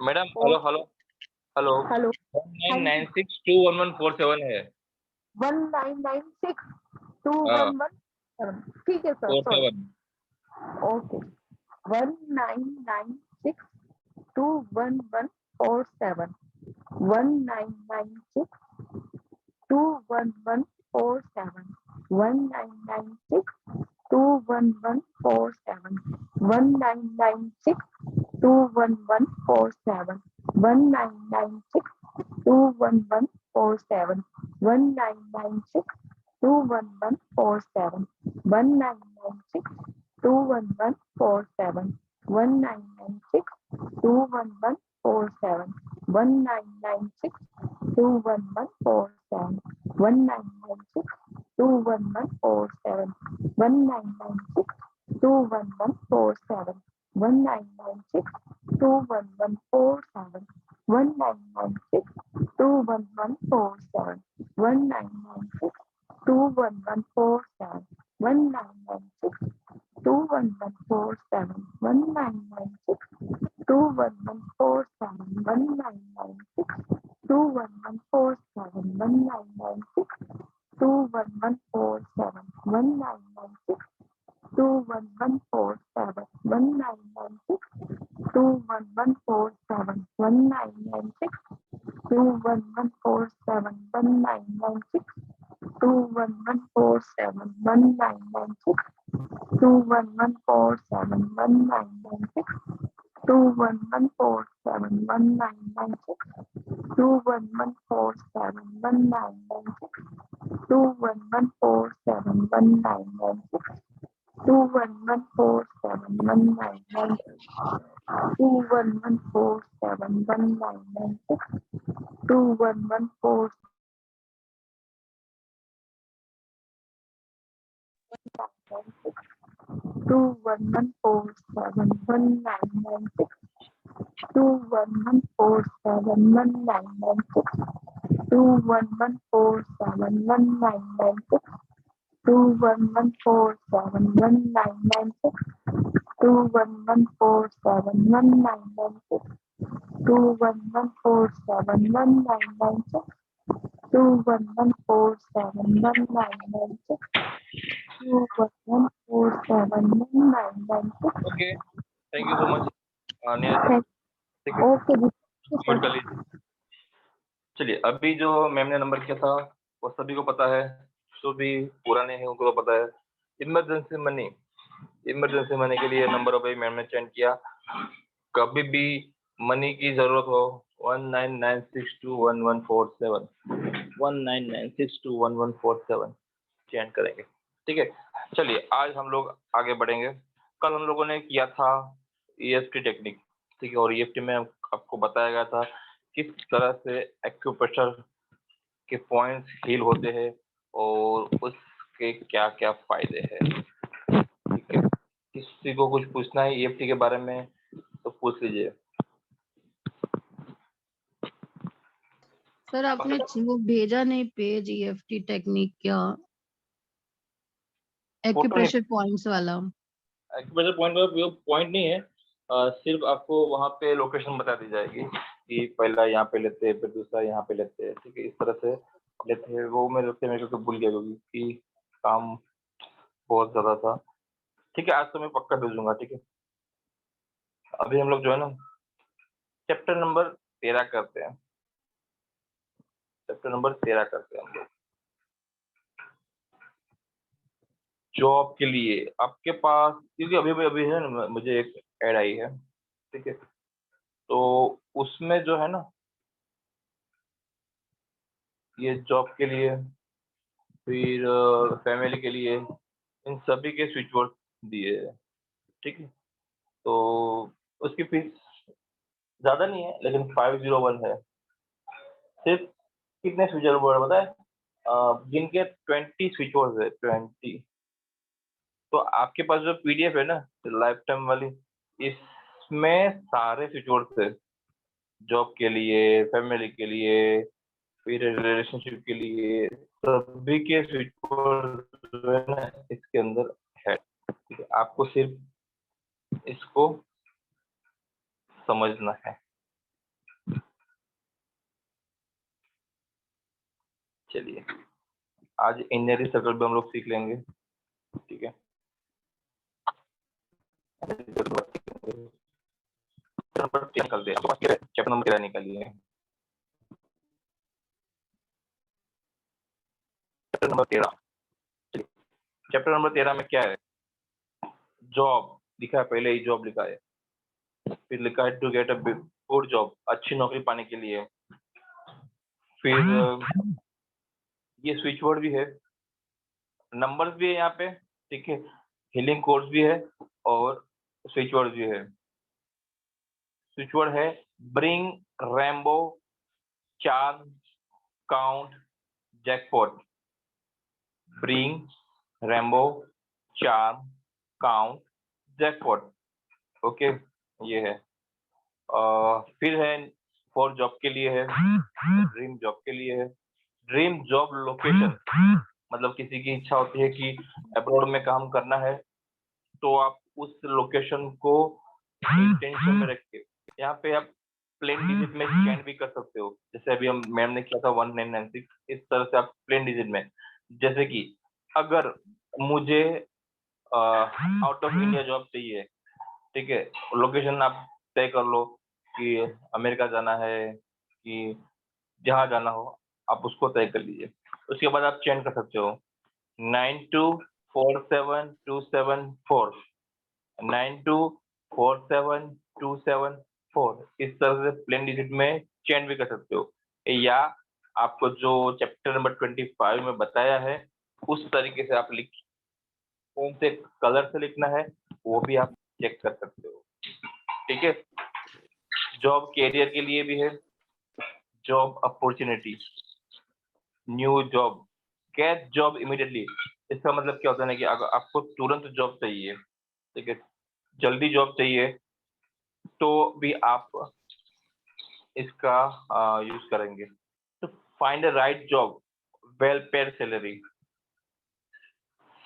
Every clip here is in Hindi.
Madam hello hello hello hello 19962114 है। 19962117 ठीक है sir, sorry, 47 okay 19962117 19962117 19962117 19962117 19962117 19962117 19962117 19962117 19962117 19962117 19962117 19962117 19962117 19962117 19962117 okay, thank you so much Neha ji. ठीक है, ओके जी, सबमिट कर लीजिए। चलिए, अभी जो मैम ने नंबर किया था वो सभी को पता है, जो भी पुराने हैं उनको तो पता है। इमरजेंसी मनी के लिए नंबर अभी मैम ने चेंज किया। कभी भी मनी की जरूरत हो 19962117 19962117 चेंज करेंगे। ठीक है, चलिए आज हम लोग आगे बढ़ेंगे। कल हम लोगों ने किया था ईएफटी टेक्निक, ठीक है, और ईएफटी में आपको बताया गया था किस तरह से एक्यूप्रेशर के पॉइंट्स हील होते हैं और उसके क्या क्या फायदे हैं। ठीक है, किसी को कुछ पूछना है ईएफटी के बारे में तो पूछ लीजिए। सर आपने वो भेजा नहीं पेज ईएफटी टेक्निक क्या, एक्यूप्रेशर पॉइंट्स वाला? एक्यूप्रेशर पॉइंट में पॉइंट नहीं है, सिर्फ आपको वहाँ पे लोकेशन बता दी जाएगी कि पहला यहाँ पे लेते हैं फिर दूसरा यहाँ पे लेते हैं। ठीक है, इस तरह से लेते हैं। वो मेरे लगता है मेरे को भूल गया क्योंकि काम बहुत ज़्यादा था। ठीक है, आज तो मैं पक्का भेजूंगा। ठीक है, अभी हम लोग जो है ना चैप्टर नंबर 13 करते हैं। चैप्टर नंबर 13 करते हैं हम लोग। जॉब के लिए आपके पास, क्योंकि अभी अभी है ना मुझे एक ऐड आई है, ठीक है, तो उसमें जो है ना ये जॉब के लिए फिर फैमिली के लिए इन सभी के स्विच बोर्ड दिए हैं। ठीक है, तो उसकी फीस ज़्यादा नहीं है लेकिन 501 है। सिर्फ कितने स्विच बोर्ड पता है? जिनके 20 स्विच बोर्ड है, 20। तो आपके पास जो पीडीएफ है ना लाइफ टाइम वाली, इसमें सारे स्विच वर्ड्स है, जॉब के लिए, फैमिली के लिए, फिर रिलेशनशिप के लिए, सभी के स्विच वर्ड जो है ना इसके अंदर है। ठीक है, आपको सिर्फ इसको समझना है। चलिए, आज इंजीनियरिंग सर्कल भी हम लोग सीख लेंगे। ठीक है, नंबर 3 निकलते हैं, चैप्टर नंबर 13 निकालिए। चैप्टर नंबर 13, चैप्टर नंबर 13 में क्या है? जॉब लिखा है, पहले ही जॉब लिखा है, फिर लिखा है to get a good job, अच्छी नौकरी पाने के लिए। फिर ये स्विच वर्ड भी है, नंबर्स भी है यहाँ पे, ठीक है, हीलिंग कोड्स भी है और स्विच वर्ड भी है। स्विच वर्ड है bring, Rambo, charm, count, jackpot. Bring, Rambo, charm, count, jackpot. Okay, ये है। फिर है फॉर जॉब के लिए है, ड्रीम जॉब के लिए है, ड्रीम जॉब लोकेशन, मतलब किसी की इच्छा होती है कि अब्रॉड में काम करना है, तो आप उस लोकेशन को इंटेंशन में रख के यहाँ पे आप प्लेन डिजिट में स्कैन भी कर सकते हो, जैसे अभी हम मैम ने किया था 1996, इस तरह से आप प्लेन डिजिट में, जैसे कि अगर मुझे आउट ऑफ इंडिया जॉब चाहिए, ठीक है, लोकेशन आप तय कर लो कि अमेरिका जाना है कि जहाँ जाना हो, आप उसको तय कर लीजिए। उसके बाद आप चेंज कर सकते हो 9247274, 9247274, इस तरह से प्लेन डिजिट में चेंज भी कर सकते हो, या आपको जो चैप्टर नंबर 25 में बताया है उस तरीके से आप लिख, कौन से कलर से लिखना है वो भी आप चेक कर सकते हो। ठीक है, जॉब कैरियर के लिए भी है, job opportunity, new job, get job immediately. इसका मतलब क्या होता है ना कि अगर आपको तुरंत जॉब चाहिए, ठीक है, जल्दी जॉब चाहिए, तो भी आप इसका यूज करेंगे। तो find a right job, well paid salary,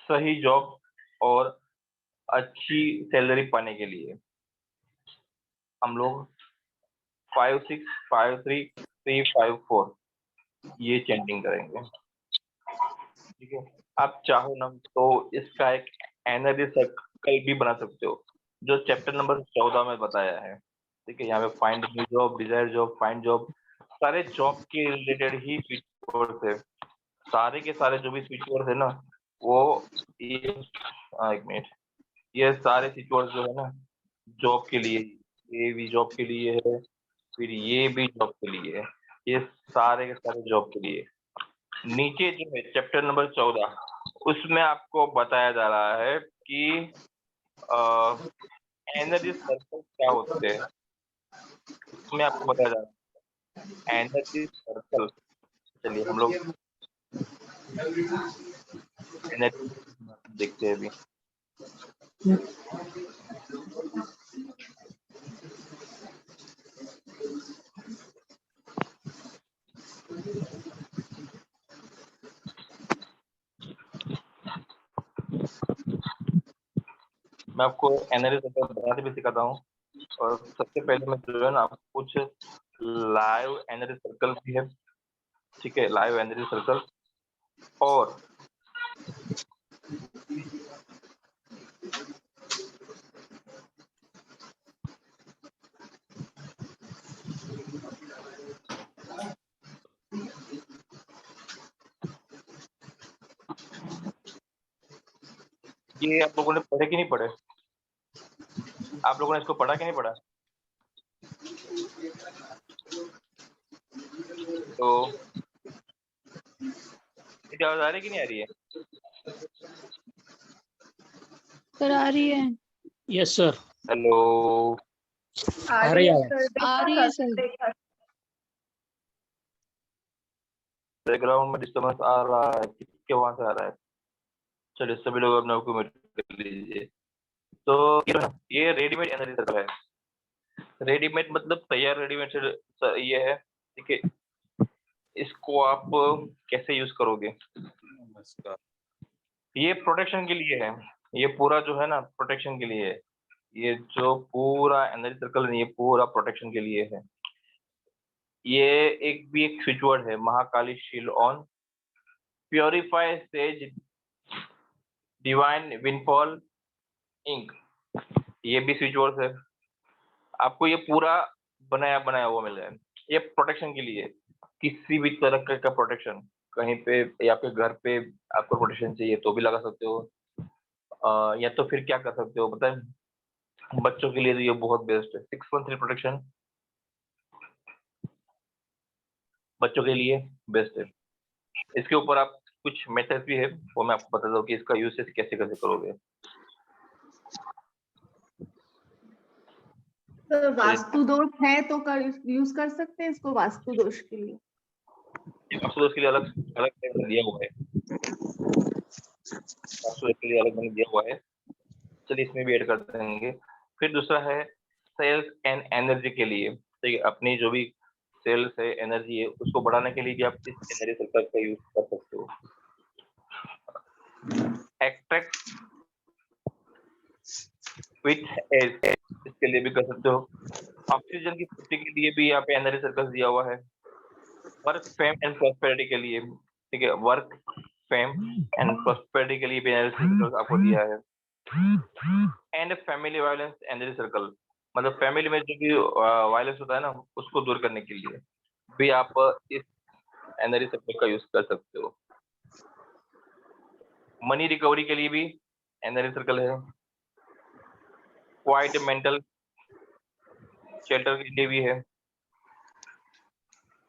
सही जॉब और अच्छी सैलरी पाने के लिए हम लोग 5 6 5 3 3 5 4 ये चेंटिंग करेंगे। ठीक है, आप चाहो ना तो इसका एक एनर्जी सर्कल भी बना सकते हो, जो चैप्टर नंबर 14 में बताया है। ठीक है, यहाँ पे find new job, desire job, find job, सारे जॉब के रिलेटेड ही स्विच वर्ड्स है, सारे के सारे जो भी स्विच वर्ड्स है ना वो ये एक मिनट, ये सारे स्विच वर्ड्स जो है ना जॉब के लिए, ये भी जॉब के लिए है, फिर ये भी जॉब के लिए है, ये सारे के सारे जॉब के लिए। नीचे जो है चैप्टर नंबर 14, उसमें आपको बताया जा रहा है कि एनर्जी सर्कल क्या होते हैं, उसमें आपको बताया जा रहा है एनर्जी सर्कल। चलिए हम लोग एनर्जी देखते हैं अभी। मैं आपको एनर्जी सर्कल बनाते भी सिखाता हूँ, और सबसे पहले मैं जो है ना आपको कुछ लाइव एनर्जी सर्कल भी है, ठीक है, लाइव एनर्जी सर्कल, और ये आप लोगों ने पढ़े कि नहीं पढ़े? आप लोगों ने इसको पढ़ा कि नहीं पढ़ा? तो मेरी आवाज आ रही है कि नहीं आ रही है? सर आ रही है। Yes sir. हेलो, आ आ रही रही है है। सर, आ रही है सर। बैकग्राउंड में डिस्टर्बेंस आ रहा है, किसके वहां से आ रहा है? चलिए सभी लोग अपने आप को म्यूट कर लीजिए। तो ये रेडीमेड एनर्जी सर्कल है, रेडीमेड मतलब तैयार रेडीमेड से ये है, ठीक है। इसको आप कैसे यूज करोगे? नमस्कार। ये प्रोटेक्शन के लिए है। ये पूरा जो है ना प्रोटेक्शन के लिए है। ये जो पूरा एनर्जी सर्कल है ये पूरा प्रोटेक्शन के लिए है। ये एक स्विच वर्ड है, Mahakali shield on, purify sage, divine windfall inc, ये भी स्विच वर्ड है। आपको ये पूरा बनाया बनाया हुआ मिल रहा है। ये प्रोटेक्शन के लिए, किसी भी तरह का प्रोटेक्शन, कहीं पे या आपके घर पे आपको प्रोटेक्शन चाहिए तो भी लगा सकते हो। या तो फिर क्या कर सकते हो पता है, बच्चों के लिए तो ये बहुत बेस्ट है। 613 प्रोटेक्शन बच्चों के लिए बेस्ट है। इसके ऊपर आप कुछ मेथड भी है, वो मैं आपको बता दूं कि इसका यूसेज कैसे कैसे करोगे। सर वास्तु दोष है तो यूज कर सकते हैं इसको वास्तु दोष के लिए? वास्तु दोष के लिए अलग अलग मैंने दिया हुआ है। वास्तु दोष के लिए अलग मैंने दिया हुआ है, चलिए इसमें भी ऐड कर देंगे। फिर दूसरा है सेल्स एंड एनर्जी के लिए, ठीक है। अपनी जो भी सेल्स है, एनर्जी है, उसको बढ़ाने के लिए भी आप इस एनर्जी सर्कल का यूज कर सकते हो। एक्ट्रैक्ट विथ एज, इसके लिए भी कर सकते हो। ऑक्सीजन की पूर्ति के लिए भी यहाँ पे एनर्जी सर्कल दिया हुआ है। वर्क फेम एंड प्रॉस्पेरिटी के लिए, ठीक है, वर्क फेम एंड प्रॉस्पेरिटी के लिए भी एनर्जी सर्कल आपको दिया है। And family violence energy circle, मतलब फैमिली में जो भी वायलेंस होता है ना, उसको दूर करने के लिए भी आप इस एनर्जी सर्कल का यूज कर सकते हो। मनी रिकवरी के लिए भी एनर्जी सर्कल है। क्वाइट मेंटल शेल्टर के लिए भी है।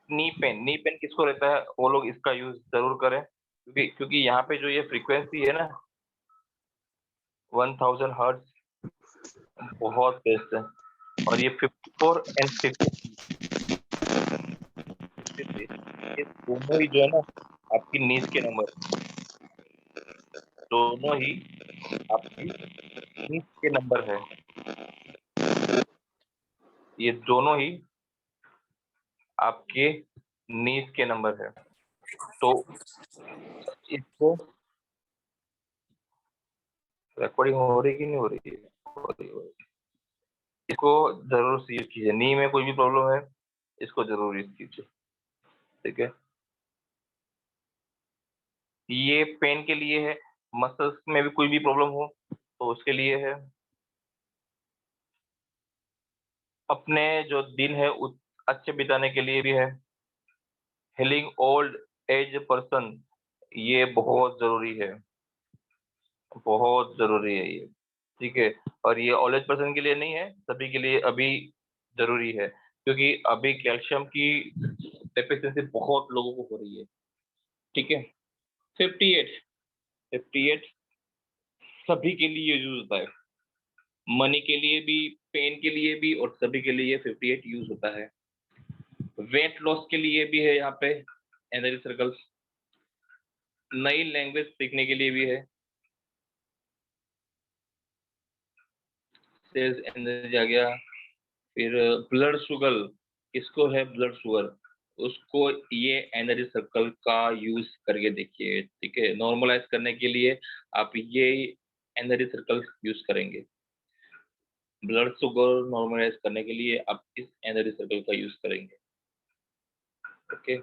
नी पेन किसको रहता है वो लोग इसका यूज जरूर करें, क्योंकि यहाँ पे जो ये फ्रीक्वेंसी है ना 1000 हर्ट्ज बहुत बेस्ट है। और ये 54 एंड 50, ये दोनों ही जो है ना आपकी नीज के नंबर, दोनों ही आपकी नीज के नंबर है। ये दोनों ही आपके नीज के नंबर है, तो इसको रिकॉर्डिंग हो रही कि नहीं हो रही है? हो रही है। इसको जरूर यूज कीजिए। नी में कोई भी प्रॉब्लम है इसको जरूर यूज कीजिए, ठीक है। ये पेन के लिए है। मसल्स में भी कोई भी प्रॉब्लम हो तो उसके लिए है। अपने जो दिन है उस अच्छे बिताने के लिए भी है। हीलिंग ओल्ड एज पर्सन, ये बहुत जरूरी है, बहुत जरूरी है ये, ठीक है। और ये ओल्ड एज पर्सन के लिए नहीं है, सभी के लिए अभी जरूरी है, क्योंकि अभी कैल्शियम की डेफिशिएंसी बहुत लोगों को हो रही है, ठीक है। 58 सभी के लिए यूज होता है। मनी के लिए भी, पेन के लिए भी, और सभी के लिए 58 यूज होता है। वेट लॉस के लिए भी है यहाँ पे एनर्जी सर्कल्स। नई लैंग्वेज सीखने के लिए भी है। सेल्स एनर्जी आ गया। फिर ब्लड शुगर, किसको है ब्लड शुगर, उसको ये एनर्जी सर्कल का यूज करके देखिए, ठीक है। नॉर्मलाइज करने के लिए आप ये एनर्जी सर्कल यूज करेंगे। ब्लड शुगर नॉर्मलाइज करने के लिए आप इस एनर्जी सर्कल का यूज करेंगे, ओके।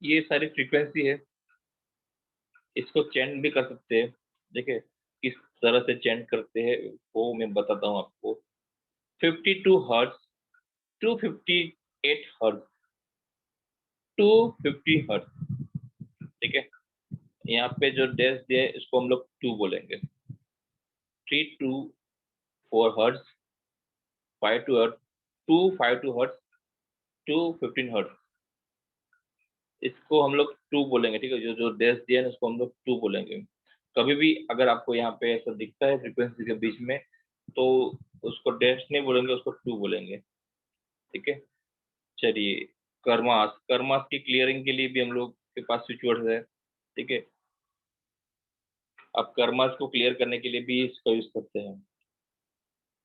ये सारी फ्रीक्वेंसी है, इसको चेंज भी कर सकते हैं, देखिए किस तरह से चेंज करते हैं वो मैं बताता हूँ आपको। 52 हर्ट्ज, 258 हर्ट्ज, 250 हर्ट्ज, ठीक है। यहाँ पे जो डैश दिया है इसको हम लोग 2 बोलेंगे। 3 to 4 hertz, 5 to hertz, 252 hertz, 215 hertz, इसको हम लोग 2 बोलेंगे, ठीक है। जो जो डैश दिया है उसको हम लोग 2 बोलेंगे। कभी भी अगर आपको यहाँ पे ऐसा दिखता है फ्रीक्वेंसी के बीच में, तो उसको डैश नहीं बोलेंगे, उसको 2 बोलेंगे, ठीक है। चलिए, कर्मास, कर्मास की क्लियरिंग के लिए भी हम लोग के पास स्विच वर्ड है, ठीक है। आप कर्मास को क्लियर करने के लिए भी इसका यूज करते हैं।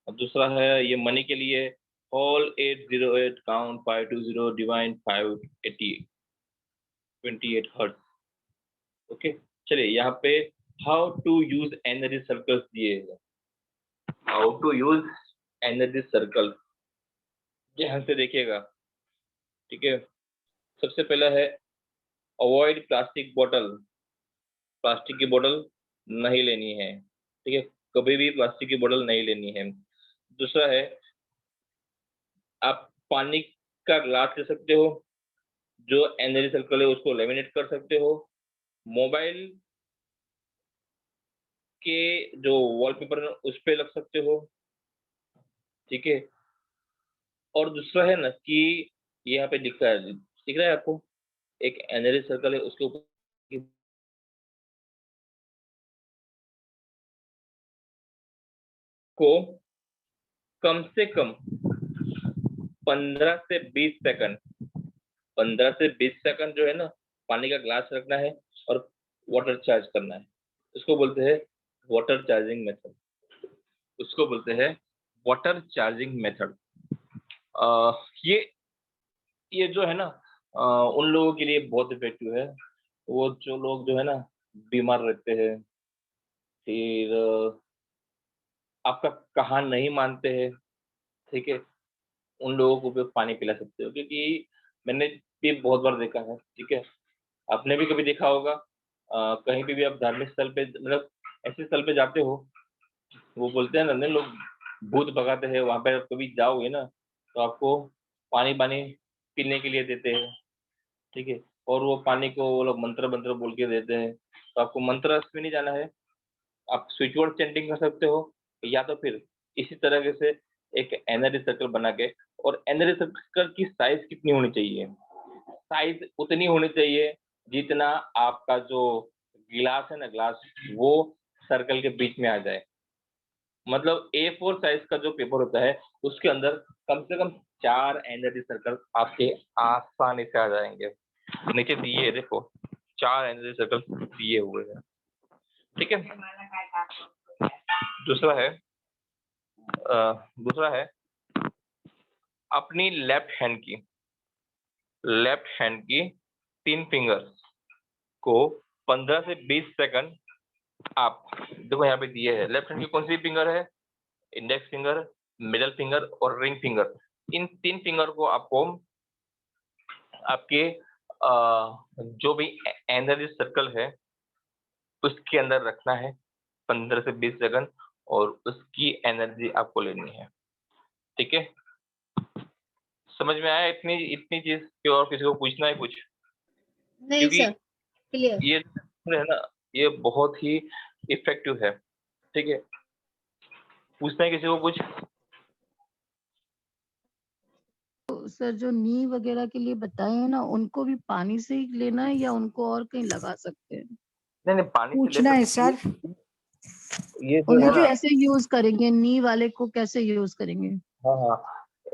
अब दूसरा है ये मनी के लिए, all 808 count 520 divine 580 28 hertz. Okay, चलिए यहाँ पे how to use energy circles दिए हैं। How to use energy circle, ध्यान से देखिएगा, ठीक है। सबसे पहला है अवॉइड प्लास्टिक बॉटल, प्लास्टिक की बोतल नहीं लेनी है, ठीक है, कभी भी प्लास्टिक की बोतल नहीं लेनी है। दूसरा है आप पानी का ग्लास ले सकते हो, जो एनर्जी सर्कल है उसको लेमिनेट कर सकते हो। मोबाइल के जो वॉलपेपर है उस पे लग सकते हो, ठीक है। और दूसरा है ना कि यहाँ पे दिख रहा है आपको, एक एनर्जी सर्कल है उसके ऊपर को कम से कम 15 से 20 सेकंड 15 से 20 सेकंड जो है ना पानी का ग्लास रखना है और वाटर चार्ज करना है। उसको बोलते हैं वाटर चार्जिंग मेथड, उसको बोलते हैं वाटर चार्जिंग मेथड। ये जो है ना उन लोगों के लिए बहुत इफेक्टिव है, वो जो लोग जो है ना बीमार रहते हैं, फिर आपका कहा नहीं मानते हैं, ठीक है, उन लोगों को भी पानी पिला सकते हो। क्योंकि मैंने भी बहुत बार देखा है, ठीक है, आपने भी कभी देखा होगा, कहीं पे भी आप धार्मिक स्थल पे मतलब ऐसे स्थल पे जाते हो, वो बोलते हैं ना लोग भूत भगाते हैं, वहां पे कभी जाओगे ना तो आपको पानी पानी पीने के लिए देते हैं, ठीक है, और वो पानी को वो लोग मंत्र मंत्र बोल के देते हैं। तो आपको मंत्र अर्थ में नहीं जाना है, आप स्विच वर्ड चैंटिंग कर सकते हो, या तो फिर इसी तरह से एक एनर्जी सर्कल बना के। और एनर्जी सर्कल की साइज कितनी होनी चाहिए, साइज उतनी होनी चाहिए जितना आपका जो गिलास है ना, ग्लास, वो सर्कल के बीच में आ जाए। मतलब A4 साइज का जो पेपर होता है उसके अंदर कम से कम 4 एनर्जी सर्कल आपके आसानी से आ जाएंगे। नीचे दिए है, देखो 4 एनर्जी सर्कल दिए हुए हैं, ठीक है। दूसरा है अपनी लेफ्ट हैंड की 3 फिंगर्स को 15 से 20 सेकंड आप देखो यहाँ पे दिए है। लेफ्ट हैंड की कौन सी फिंगर है, इंडेक्स फिंगर, मिडल फिंगर और रिंग फिंगर। इन 3 फिंगर को आपको आपके जो भी एनर्जी सर्कल है उसके अंदर रखना है 15 से 20 सेकंड, और उसकी एनर्जी आपको लेनी है, ठीक है। समझ में आया इतनी इतनी चीज कि और किसी को पूछना है कुछ? नहीं क्योंकि सर, क्लियर। ये है ना, ये बहुत ही इफेक्टिव है, ठीक है। पूछना है किसी को कुछ? तो सर जो नी वगैरह के लिए बताए हैं ना, उनको भी पानी से ही लेना है या उनको और कहीं लगा सकते हैं? नहीं नहीं, पानी से ले पूछना है सकते सर। हो। ये जो है उनको ना, कैसे यूज करेंगे, नी वाले को कैसे यूज करेंगे? हाँ हाँ,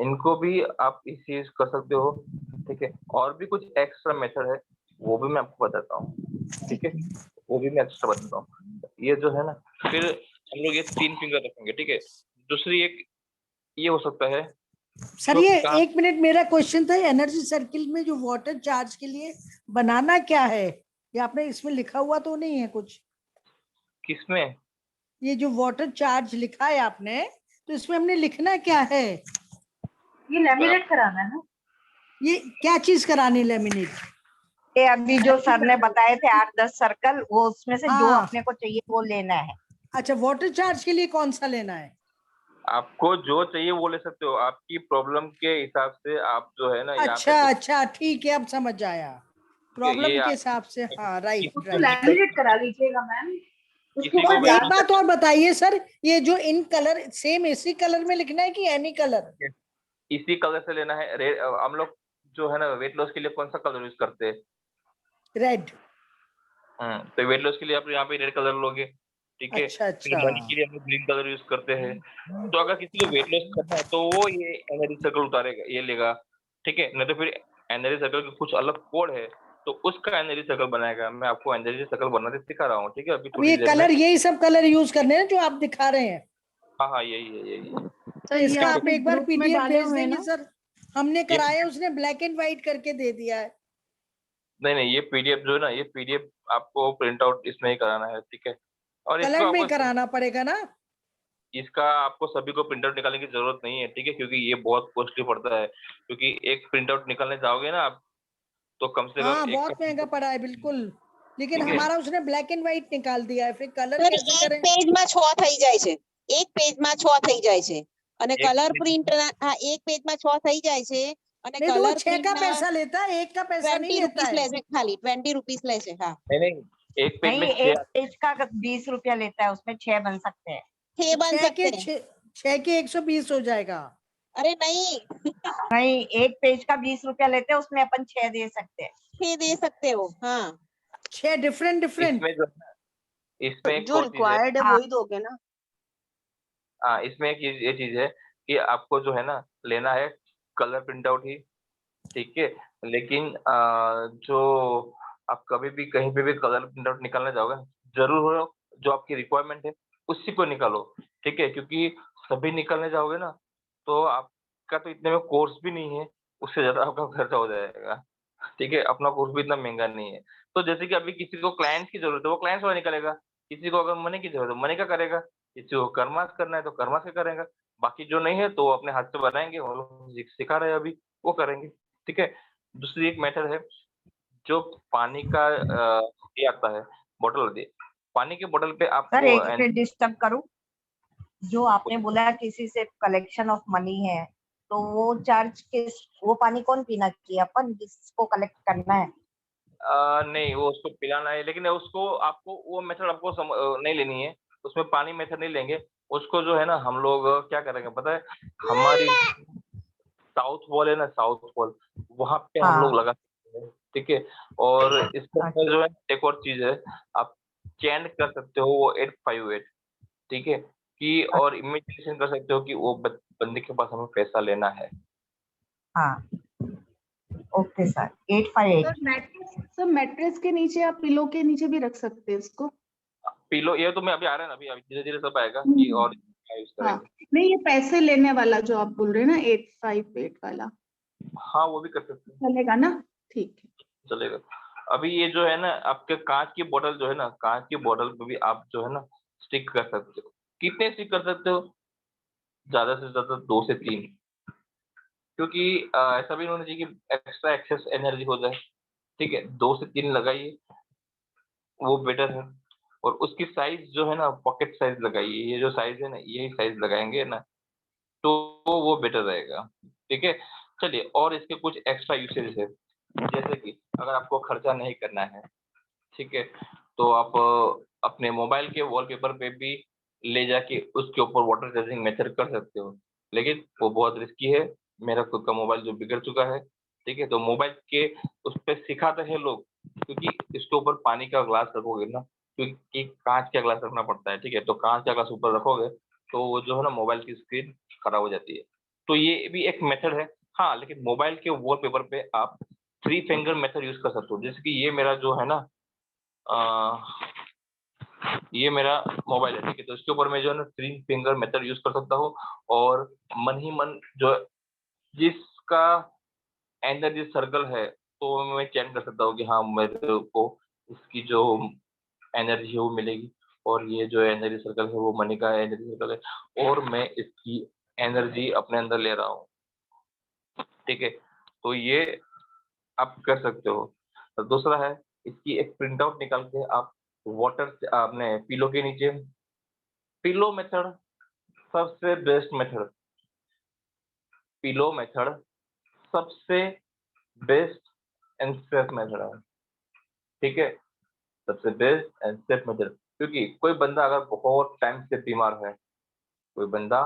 इनको भी आप इस चीज कर सकते हो, ठीक है। और भी कुछ एक्स्ट्रा मेथड है, वो भी मैं आपको बताता हूँ, ठीक है, वो भी मैं एक्स्ट्रा बताता हूँ। ये जो है ना, फिर हम लोग ये 3 फिंगर रखेंगे, ठीक है। दूसरी एक ये हो सकता है सर जो ये काम, 1 मिनट, मेरा क्वेश्चन था एनर्जी सर्किल में जो वाटर चार्ज के लिए बनाना क्या है, ये आपने इसमें लिखा हुआ तो नहीं है कुछ? किसमें? ये जो वाटर चार्ज लिखा है आपने, तो इसमें हमने लिखना क्या है? ये लेमिनेट कराना है ना? ये क्या चीज करानी, लेमिनेट? ये अभी जो सर ने बताए थे 8-10 सर्कल, वो उसमें से जो हाँ। अपने को चाहिए वो लेना है। अच्छा, वाटर चार्ज के लिए कौन सा लेना है? आपको जो चाहिए वो ले सकते हो, आपकी प्रॉब्लम के हिसाब से आप जो है ना यहाँ अच्छा पे अच्छा, ठीक है, अब समझ आया प्रॉब्लम ये के हिसाब से। हाँ, राइट उसको राइट। लैमिनेट करा लीजिएगा मैम, उसके किसी को ऊपर भी एक बात और बताइए सर, ये जो इन कलर सेम इसी कलर में लिखना है कि एनी कलर? इसी कलर से लेना है। हम लोग जो है ना वेट लॉस के लिए कौन सा कलर यूज करते हैं? रेड। तो वेट लॉस के लिए आप यहाँ पे रेड कलर लोगे, ठीक है। अच्छा फिर अच्छा। मनी के लिए हम लोग ग्रीन कलर यूज करते हैं। तो अगर किसी को वेट लॉस करना है तो वो ये एनर्जी सर्कल उतारेगा, ये लेगा, ठीक है। नहीं तो फिर एनर्जी सर्कल के कुछ अलग कोड है, तो उसका एनर्जी सर्कल बनाएगा। मैं आपको एनर्जी सर्कल बनाते सिखा रहा हूँ, ठीक है? अभी अब थोड़ी ये देर में। कलर, यही सब कलर यूज करने हैं जो आप दिखा रहे हैं? हाँ हाँ, यही है। सर ये इसका आप आपने एक बार ग्रुप में पीडीएफ डाले भेज हुए हैं देंगे ना? सर? हमने कराया, उसने ब्लैक एंड व्हाइट करके दे दिया है। नहीं, ये पीडीएफ जो है ना, ये पीडीएफ आपको प्रिंट आउट इसमें ही कराना है, ठीक है? और इसको कलर में आपको कराना पड़ेगा ना? इसका आपको सभी को प्रिंट आउट निकालने की जरूरत नहीं है, ठीक है? क्योंकि ये बहुत कॉस्टली पड़ता है, क्योंकि एक प्रिंट आउट निकालने जाओगे ना आप, तो कम से हाँ, कम एक बहुत महंगा पड़ा है, बिल्कुल। लेकिन ठीक है? हमारा उसने ब्लैक एंड व्हाइट निकाल दिया है, फिर कलर સર कैसे એક करें? પેજમાં 6 થઈ જાય છે, એક પેજમાં 6 થઈ જાય છે અને एक કલર पेज પ્રિન્ટ હા એક પેજમાં 6 થઈ જાય છે અને नहीं तो वो કલर 6 પ્રિન્ટ का ના पैसा लेता है, 1 का पैसा नहीं 20 लेता રૂપીસ है। લે છે, ખાલી 20 રૂપીસ લે છે। हाँ नहीं, एक पेज में नहीं, 6 एक पेज का 20 रुपया लेता है, उसमें 6 बन सकते हैं। 6 तो बन सकते हैं। 6 के 120 हो जाएगा। अरे नहीं, नहीं, एक पेज का 20 रुपया लेते हैं, उसमें अपन 6 दे सकते हैं। 6 दे सकते हो। हाँ 6 डिफरेंट डिफरेंट। इसमें जो है ना, इसमें एक जो और चीज है। रिक्वायर्ड है हाँ। वही दोगे ना। हाँ, इसमें एक ये चीज है कि आपको जो है ना लेना है कलर प्रिंट आउट ही, ठीक है? लेकिन जो आप कभी भी कहीं पे भी कलर प्रिंट आउट निकालने जाओगे, जरूर हो जो आपकी रिक्वायरमेंट है उसी को निकालो, ठीक है? क्योंकि सभी निकालने जाओगे ना, तो आपका तो इतने में कोर्स भी नहीं है, उससे ज्यादा आपका खर्चा हो जाएगा, ठीक है? अपना कोर्स भी इतना महंगा नहीं है। तो जैसे कि अभी किसी को क्लाइंट की जरूरत है, वो क्लाइंट वाला निकालेगा। किसी को अगर मनी की जरूरत है, मनी का करेगा। किसी को कर्मास करना है तो कर्मास का करेगा। बाकी जो नहीं है तो वो अपने हाथ से बनाएंगे, वो लोग सिखा रहे हैं अभी, वो करेंगे, ठीक है? दूसरी एक मेथड है, जो पानी का ये आता है, बॉटल होती है। पानी के बॉटल पे सर आपको एक मिनट डिस्टर्ब करूं? जो आपने बोला किसी से कलेक्शन ऑफ मनी है, तो वो चार्ज किस, वो पानी कौन पीना चाहिए? अपन जिसको कलेक्ट करना है? नहीं, वो उसको पिलाना है, लेकिन उसको आपको वो मेथड आपको नहीं लेनी है, उसमें पानी मेथड नहीं लेंगे। उसको जो है ना हम लोग क्या करेंगे पता है? हमारी साउथ वॉल है ना, साउथ वॉल, वहाँ पे हम लोग हाँ। लगा सकते हैं, ठीक है? और इसके अंदर जो है एक और चीज है, आप चैंट कर सकते हो वो 858, ठीक है? कि और इमेजिनेशन कर सकते हो कि वो बंदे के पास हमें पैसा लेना है। हाँ, ओके सर। 858। सर मैट्रेस के नीचे आप पिलो के नीचे भी रख सकते हैं इसको। पिलो ये तो मैं अभी आ रहा है ना, अभी धीरे धीरे सब आएगा हम्म। कि और यूज हाँ करेंगे। नहीं, ये पैसे लेने वाला जो आप बोल रहे हैं ना 858 वाला, हाँ, वो भी कर सकते हैं, चलेगा ना? ठीक है। चलेगा। अभी ये जो है ना आपके कांच की बोतल जो है ना, कांच की बोतल पे भी आप जो है ना स्टिक कर सकते हो। कितने स्टिक कर सकते हो? ज्यादा से ज्यादा 2 से 3, क्योंकि ऐसा भी नहीं होना चाहिए कि एक्स्ट्रा एक्सेस एनर्जी हो जाए, ठीक है? 2 से 3 लगाइए, वो बेटर है। और उसकी साइज जो है ना पॉकेट साइज लगाइए, ये जो साइज है ना यही साइज लगाएंगे ना, तो वो बेटर रहेगा, ठीक है? चलिए, और इसके कुछ एक्स्ट्रा यूसेज है, जैसे कि अगर आपको खर्चा नहीं करना है, ठीक है? तो आप अपने मोबाइल के वॉलपेपर पे भी ले जाके उसके ऊपर वाटर चार्जिंग मेथड कर सकते हो, लेकिन वो बहुत रिस्की है। मेरा खुद का मोबाइल जो बिगड़ चुका है, ठीक है? तो मोबाइल के उस पे सिखाते हैं लोग, क्योंकि इसके ऊपर पानी का ग्लास रखोगे ना, क्योंकि कांच का ग्लास रखना पड़ता है, ठीक है? तो कांच का ग्लास ऊपर रखोगे तो वो जो है ना मोबाइल की स्क्रीन खराब हो जाती है। तो ये भी एक मेथड है। हाँ, लेकिन मोबाइल के वॉलपेपर पे आप 3 फिंगर मेथड यूज कर सकते हो। जैसे कि ये मेरा जो है ना ये मेरा मोबाइल है, ठीक है? तो इसके ऊपर मैं जो है ना 3 फिंगर मेथड यूज कर सकता हूँ, और मन ही मन जो जिसका एनर्जी सर्कल है, तो मैं चेंज कर सकता हूँ कि हाँ मेरे को इसकी जो एनर्जी है वो मिलेगी, और ये जो एनर्जी सर्कल है वो मनी का एनर्जी सर्कल है, और मैं इसकी एनर्जी अपने अंदर ले रहा हूँ, ठीक है? तो ये आप कर सकते हो। और दूसरा है, इसकी एक प्रिंट आउट निकाल के आप वाटर से अपने पिलो के नीचे, पिलो मेथड सबसे बेस्ट मेथड, पिलो मेथड सबसे बेस्ट एंड सेफ मेथड है, ठीक है? सबसे बेस्ट एंड सेफ मेथड, क्योंकि कोई बंदा अगर बहुत टाइम से बीमार है, कोई बंदा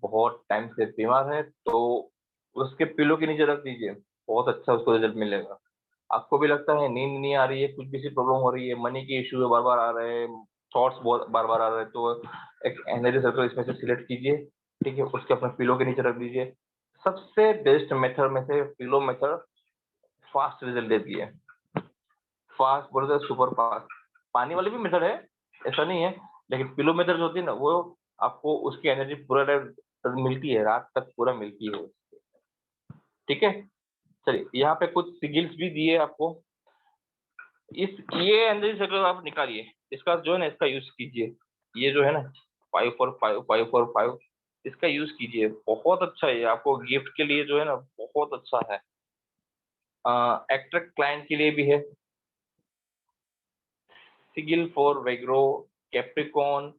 बहुत टाइम से बीमार है, तो उसके पिलो के नीचे रख दीजिए, बहुत अच्छा उसको रिजल्ट मिलेगा। आपको भी लगता है नींद नहीं आ रही है, कुछ भी सी प्रॉब्लम हो रही है, मनी के इश्यू है, बार बार आ रहे हैं, थॉट्स बहुत बार बार आ रहे हैं, तो एक एनर्जी सर्कल इसमें से सिलेक्ट कीजिए, ठीक है? उसके अपने पिलो के नीचे रख दीजिए। सबसे बेस्ट मेथड में से पिलो मेथड फास्ट रिजल्ट देती है, फास्ट बोले तो सुपर फास्ट। पानी वाली भी मेथड है, ऐसा नहीं है, लेकिन पिलो मेथड जो होती है ना, वो आपको उसकी एनर्जी पूरा टाइम मिलती है, रात तक पूरा मिलती है। ठीक है, चलिए यहाँ पे कुछ सिगिल्स भी दिए आपको। ये एनर्जी सर्कल आप निकालिए, इसका जो है ना, इसका यूज कीजिए। ये जो है ना 545 इसका यूज कीजिए, बहुत अच्छा है, आपको गिफ्ट के लिए जो है ना बहुत अच्छा है। एक्टर क्लाइंट के लिए भी है। सिगिल फॉर वेग्रो, कैप्रिकॉन,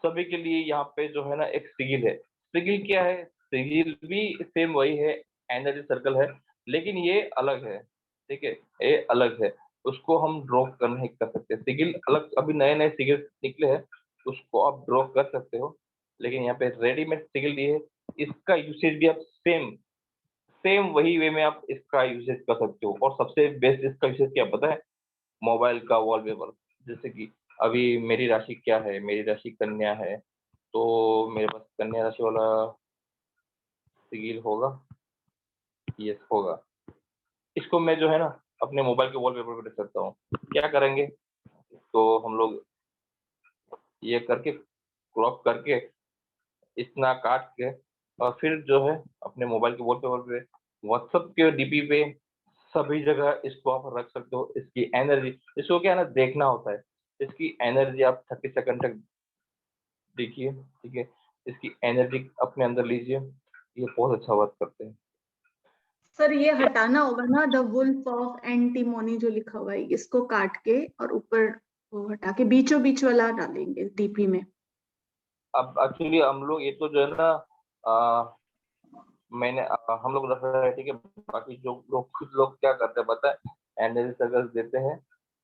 सभी के लिए यहाँ पे जो है ना एक सिगिल है। सिगिल क्या है? सिगिल भी सेम वही है, एनर्जी सर्कल है, लेकिन ये अलग है। ठीक है, ये अलग है, उसको हम ड्रॉ कर नहीं कर सकते। सिगिल अलग, अभी नए नए सिगिल निकले हैं, उसको आप ड्रॉ कर सकते हो, लेकिन यहाँ पे रेडीमेड सिगिल दिए है, इसका यूसेज भी आप सेम सेम वही वे में आप इसका यूसेज कर सकते हो। और सबसे बेस्ट इसका यूसेज क्या पता है? मोबाइल का वॉलपेपर। जैसे कि अभी मेरी राशि क्या है, मेरी राशि कन्या है, तो मेरे पास कन्या राशि वाला सिगिल होगा, यस होगा। इसको मैं जो है ना अपने मोबाइल के वॉलपेपर पे रख सकता हूँ। क्या करेंगे, तो हम लोग ये करके क्रॉप करके इतना काट के, और फिर जो है अपने मोबाइल के वॉलपेपर पे, व्हाट्सएप के डीपी पे, सभी जगह इसको आप रख सकते हो। इसकी एनर्जी, इसको क्या है ना देखना होता है, इसकी एनर्जी आप 30 सेकंड तक देखिए। ठीक है, इसकी एनर्जी अपने अंदर लीजिए, ये बहुत अच्छा वर्क करते हैं। सर ये हटाना होगा ना, द वुल्फ ऑफ एंटीमोनी जो लिखा हुआ है, इसको काट के और ऊपर वो हटा के बीचों बीच वाला डालेंगे डीपी में। अब एक्चुअली हम लोग ये तो जो है ना हम लोग रख रहे हैं, ठीक है। बाकी जो लोग कुछ लोग क्या करते हैं पता है, एनर्जी सर्कल्स देते हैं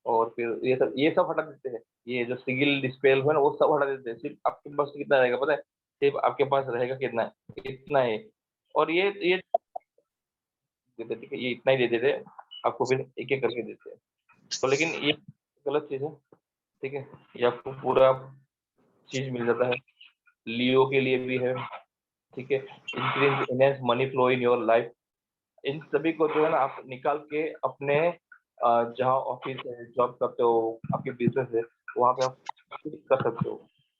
और फिर ये सब हटा देते हैं। ये जो सिगिल डिस्पेल है ना, वो सब हटा देते हैं। सिर्फ आपके पास कितना रहेगा पता है? सिर्फ आपके पास रहेगा कितना, इतना है। और ये देते, ठीक है, ये इतना ही दे देते हैं आपको, फिर एक एक करके देते हैं। तो लेकिन ये गलत चीज है, ठीक है। ये आपको पूरा चीज मिल जाता है, लियो के लिए भी है, ठीक है। Increase enhance money flow in your life, इन सभी को जो है ना आप निकाल के अपने जहाँ ऑफिस है, जॉब करते हो, आपके बिजनेस है, वहाँ पे आप कर सकते हो।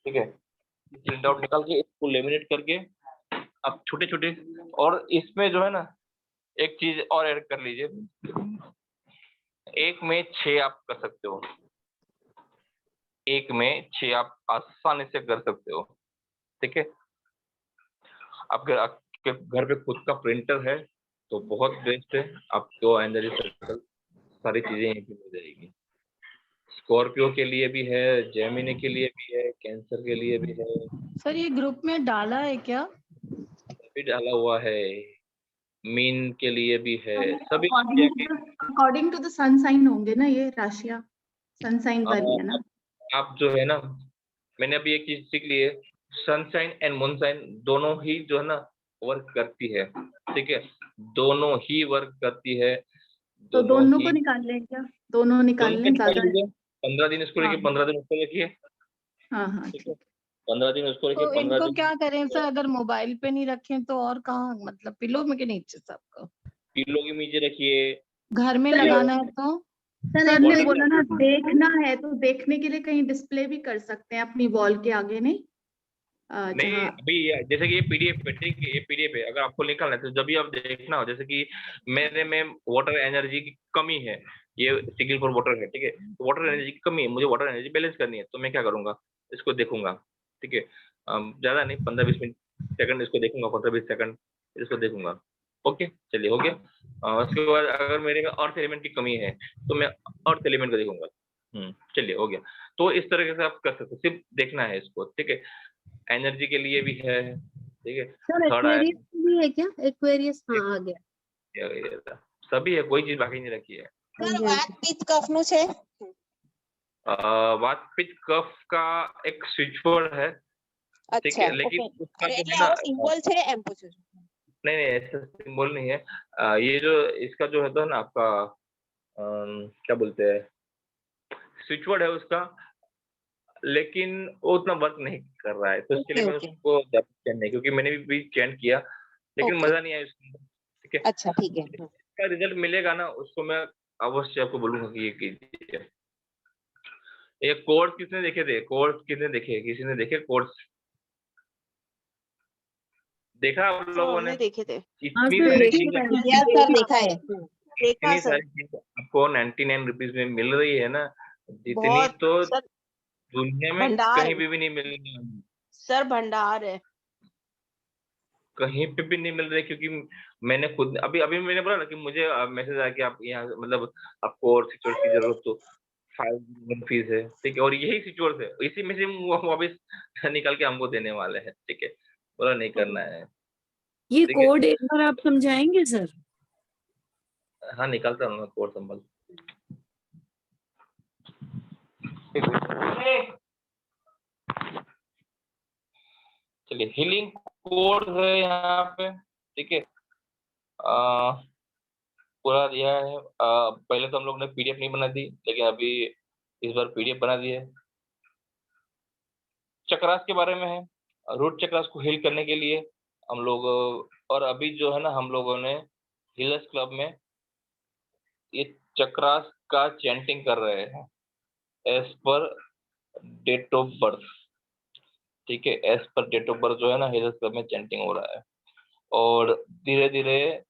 ठीक है, प्रिंट आउट निकाल के इसको लेमिनेट करके आप छोटे छोटे, और इसमें जो है ना एक चीज और ऐड कर लीजिए, एक में 6 आप कर सकते हो, एक में 6 आप आसानी से कर सकते हो। ठीक है, आपके घर पे खुद का प्रिंटर है तो बहुत बेस्ट है, आपको एनर्जी सर्कल सारी चीजें यहीं पे मिल जाएगी। स्कॉर्पियो के लिए भी है, जेमिनी के लिए भी है, कैंसर के लिए भी है। सर ये ग्रुप में डाला है क्या? भी डाला हुआ है, मीन के लिए भी है, सभी according to the sun sign होंगे ना ये राशियां, सन साइन पर ही है ना। आप जो है ना, मैंने अभी एक चीज सीख ली है, सनशाइन एंड मूनशाइन दोनों ही जो है ना वर्क करती है। ठीक है, दोनों ही वर्क करती है। तो दोनों को निकाल लें क्या? दोनों निकाल लें, ज्यादा है। 15 दिन इसको लेके हाँ 15 दिन उसको लेके, हाँ हाँ ठीक ठीक है, है। 15 दिन उसको लेके तो 15 इनको दिन क्या करें सर, अगर मोबाइल पे नहीं रखें तो और कहाँ, मतलब पिलो में के नीचे सबको किलो के नीचे रखिए। घर में सर लगाना है तो? सर Wall ने पे बोला ना देखना है तो देखने के लिए कहीं डिस्प्ले भी कर सकते हैं अपनी वॉल के आगे, नहीं नहीं, जहाँ। अभी जैसे कि ये पीडीएफ है, ठीक है, ये पीडीएफ है, अगर आपको निकालना है तो जब भी आप देखना हो, जैसे कि मेरे में वाटर एनर्जी की कमी है, ये सिगिल फॉर वाटर है, ठीक है, तो वाटर एनर्जी की कमी है, मुझे वाटर एनर्जी बैलेंस करनी है, तो मैं क्या करूंगा, इसको देखूंगा। ठीक है, ज्यादा नहीं, 15-20 सेकंड इसको देखूंगा, 15-20 सेकंड इसको देखूंगा। ओके, चलिए हो गया। उसके बाद अगर मेरे में अर्थ एलिमेंट की कमी है तो मैं अर्थ एलिमेंट को देखूंगा। चलिए हो गया। तो इस तरीके से आप कर सकते हो, सिर्फ देखना है इसको। ठीक है, एनर्जी के लिए भी है, ठीक है। सर थर्ड आया, एक्वेरियस भी है क्या? एक्वेरियस, हाँ आ गया। ये था। सभी है, कोई चीज बाकी नहीं रखी है। સર વાત પિત્ત કફનું છે वात पित्त कफ का एक स्विच बोर्ड है, ठीक અચ્છા है, लेकिन ઓકે उसका जो એટલે है ना, આવો સિમ્બોલ છે એમ પૂછું છું नहीं ऐसा सिंबल नहीं है। ये जो इसका जो है तो ना आपका क्या बोलते हैं, स्विच बोर्ड है उसका, लेकिन वो उतना वर्क नहीं कर रहा है, तो इसके लिए ओके मैं ओके उसको चेंज नहीं, क्योंकि मैंने भी चेंज किया, लेकिन ओके मजा नहीं आया उसके अंदर। ठीक है, अच्छा ठीक है इसका रिजल्ट मिलेगा ना, उसको मैं अवश्य आपको बोलूंगा कि ये कीजिए। ये कोर्स किसने देखे थे? कोर्स किसने देखे? किसी ने देखे कोर्स? देखा आप सर लोगों ने? हमने देखे थे। हाँ इतनी सर सारी देखे चीजें, मैंने यस सर देखा है, हाँ, देखा इतनी सर। सारी चीजें आपको 99 रुपीज में मिल रही है ना, जितनी बहुत तो सर, दुनिया में भंडार कहीं है पे भी नहीं मिलेगी। सर, भंडार है। कहीं पे भी नहीं मिल रही, क्योंकि मैंने खुद अभी अभी मैंने बोला ना कि मुझे मैसेज आया कि आप यहाँ मतलब आपको और सिक्योर की जरूरत, तो 5 फीस है, ठीक है, और यही सिक्योर है, इसी में से वो वापस निकाल के हमको देने वाले हैं, ठीक है, बोला नहीं करना है, ये ठीक है। कोड एक बार आप समझाएंगे सर? हाँ निकालता हूँ मैं कोड संभल, ठीक है। चलिए हीलिंग कोड है यहाँ पे, ठीक है। पूरा दिया है। पहले तो हम लोग ने पीडीएफ नहीं बना दी, लेकिन अभी इस बार पीडीएफ बना दी है। चक्रास के बारे में है, रूट चक्रास को हील करने के लिए हम लोग, और अभी जो है ना हम लोगों ने हीलर्स क्लब में ये चक्रास का चैंटिंग कर रहे हैं as per date of birth, ठीक है, as per date of birth जो है ना हीलर्स क्लब में चैंटिंग हो रहा है, और धीरे धीरे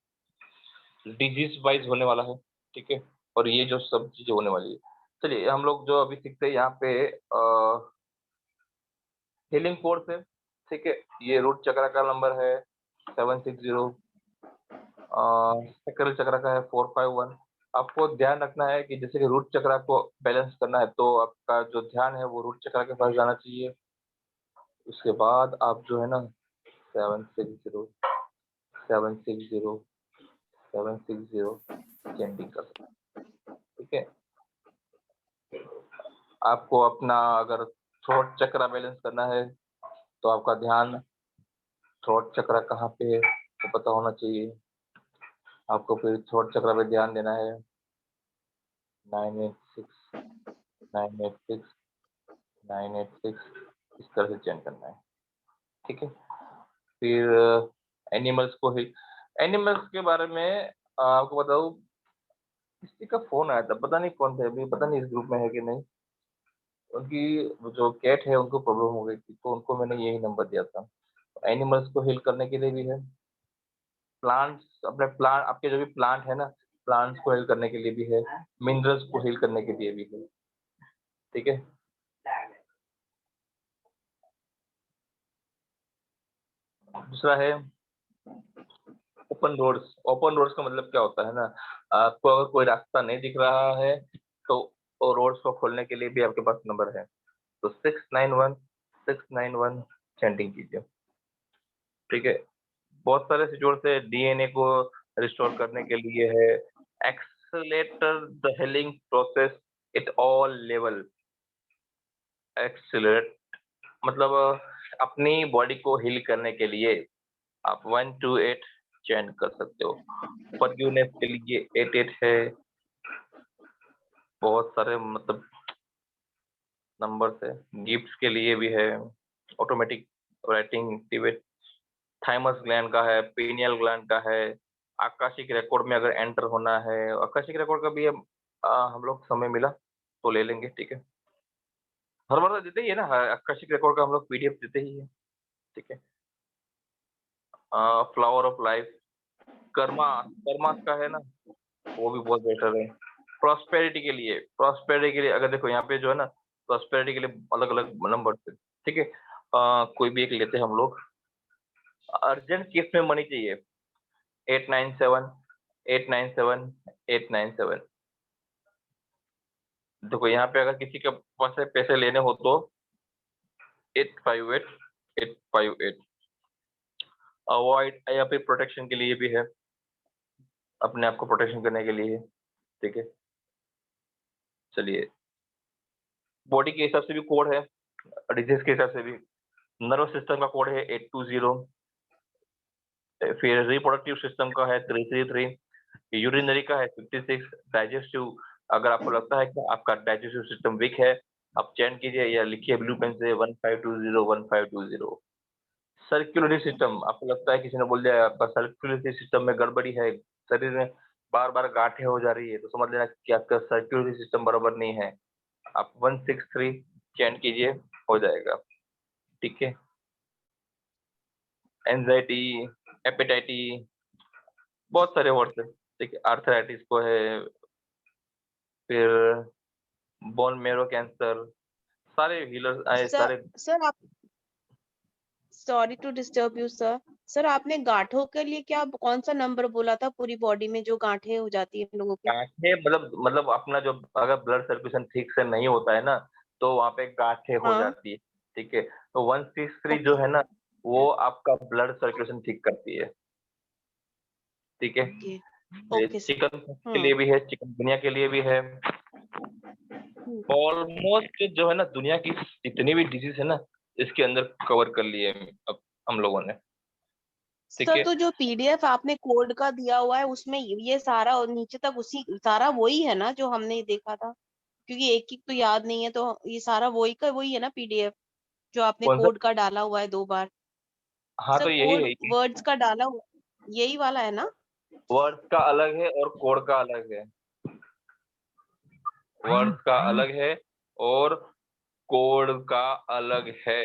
डिजीज वाइज होने वाला है, ठीक है, और ये जो सब चीजें होने वाली है। चलिए हम लोग जो अभी सीखते हैं यहाँ पे हीलिंग कोर्स है, ठीक है, ये रूट चक्र का नंबर है 760, चक्र चक्र का है 451। आपको ध्यान रखना है कि जैसे कि रूट चक्र को बैलेंस करना है, तो आपका जो ध्यान है वो रूट चक्र के पास जाना चाहिए। उसके बाद आप जो है ना 760 760 760 चेंटिंग कर सकते हैं, ठीक है। आपको अपना अगर थ्रोट चक्र बैलेंस करना है, तो आपका ध्यान थ्रोट चक्र कहाँ पे है वो पता होना चाहिए। आपको फिर थ्रोट चक्र पे ध्यान देना है, 986 986 986 इस तरह से चेंज करना है, ठीक है। फिर एनिमल्स को ही, एनिमल्स के बारे में आपको बताऊँ, किसी का फोन आया था, पता नहीं कौन थे, अभी पता नहीं इस ग्रुप में है कि नहीं। उनकी जो कैट है उनको प्रॉब्लम हो गई थी, तो उनको मैंने यही नंबर दिया था। एनिमल्स को हील करने के लिए भी है, प्लांट्स अपने प्लांट आपके जो भी प्लांट है ना, प्लांट्स को हील करने के लिए भी है, मिनरल्स को हील करने के लिए भी है, ठीक है। दूसरा है ओपन रोड्स। ओपन रोड्स का मतलब क्या होता है ना, आपको अगर कोई रास्ता नहीं दिख रहा है, तो रोड्स को खोलने के लिए भी आपके पास नंबर है, तो 691 चैंटिंग कीजिए, ठीक है। बहुत सारे सिचुएशन है, डीएनए को रिस्टोर करने के लिए है, accelerator the healing process at all level. Accelerate मतलब अपनी बॉडी को हील करने के लिए आप 1 to 8 चैंट कर सकते हो। फॉरगिवनेस के लिए 88 है, बहुत सारे मतलब नंबर्स है। गिफ्ट्स के लिए भी है, automatic writing activate, thymus gland का है, पीनियल ग्लैंड का है, आकाशिक रिकॉर्ड में अगर एंटर होना है, आकाशिक रिकॉर्ड का भी हम लोग समय मिला तो ले लेंगे, ठीक है। हर बार तो देते ही है ना, आकाशिक रिकॉर्ड का हम लोग पीडीएफ देते ही है, ठीक है। Flower of life, Karma, Karma का है ना, वो भी बहुत बेटर है। प्रॉस्पेरिटी के लिए, प्रॉस्पेरिटी के लिए अगर देखो यहाँ पे जो है ना, प्रॉस्पेरिटी के लिए अलग अलग नंबर है, ठीक है। कोई भी एक लेते हैं हम लोग। अर्जेंट केस में मनी चाहिए, 897 897 897। देखो यहाँ पे अगर किसी के पास से पैसे लेने हो तो 858 858। अवॉइड या फिर प्रोटेक्शन के लिए भी है, अपने आप को प्रोटेक्शन करने के लिए, ठीक है। चलिए बॉडी के हिसाब से भी कोड है, डिजीज के हिसाब से भी। नर्वस सिस्टम का कोड है 820, फिर रिप्रोडक्टिव सिस्टम का है 333, यूरिनरी का है 56, डाइजेस्टिव अगर आपको लगता है कि आपका डाइजेस्टिव सिस्टम वीक है, आप चैन कीजिए या लिखिए ब्लू पेन से 1520 1520। सर्कुलेटरी सिस्टम, आपको लगता है किसी ने बोल दिया आपका सर्कुलेटरी सिस्टम में गड़बड़ी है, शरीर में बार बार गांठें हो जा रही है तो समझ लेना कि आपका सर्कुलेटरी सिस्टम बराबर नहीं है। आप 163 चैंट कीजिए, हो जाएगा। ठीक है। एंजाइटी, एपेटाइटी, बहुत सारे वर्ड्स है। ठीक है। आर्थराइटिस को है, फिर बोन मेरो कैंसर, सारे हीलर आए, सर सारे। सर आप sorry to disturb you sir. Sir आपने गांठों के लिए क्या कौन सा नंबर बोला था पूरी बॉडी में जो गांठें हो जाती है लोगों की? गांठें मतलब अपना जो अगर ब्लड सर्कुलेशन ठीक से नहीं होता है ना, तो वहाँ पे गांठें हो हाँ। जाती है। ठीक है। तो 163 जो ओके है ना, वो आपका ब्लड सर्कुलेशन ठीक करती है। ठीक है। ओके ये ओके सर। चिकन के लिए भी है, चिकन दुनिया के लिए भी है। ऑलमोस्ट जो है ना, दुनिया की जितनी भी डिजीज है ना, इसके अंदर कवर कर लिए अब हम लोगों ने। ठीक सर है। तो जो पीडीएफ आपने कोड का दिया हुआ है उसमें ये सारा और नीचे तक उसी सारा वही है ना जो हमने देखा था? क्योंकि एक एक तो याद नहीं है, तो ये सारा वही का वही है ना पीडीएफ जो आपने कौन सा? कोड का डाला हुआ है 2 बार? हाँ, सर तो यही कोड है, ये वर्ड्स का डाला हुआ यही वाला है ना? वर्ड्स का अलग है और कोड का अलग है। वर्ड्स का अलग है और कोड का अलग है।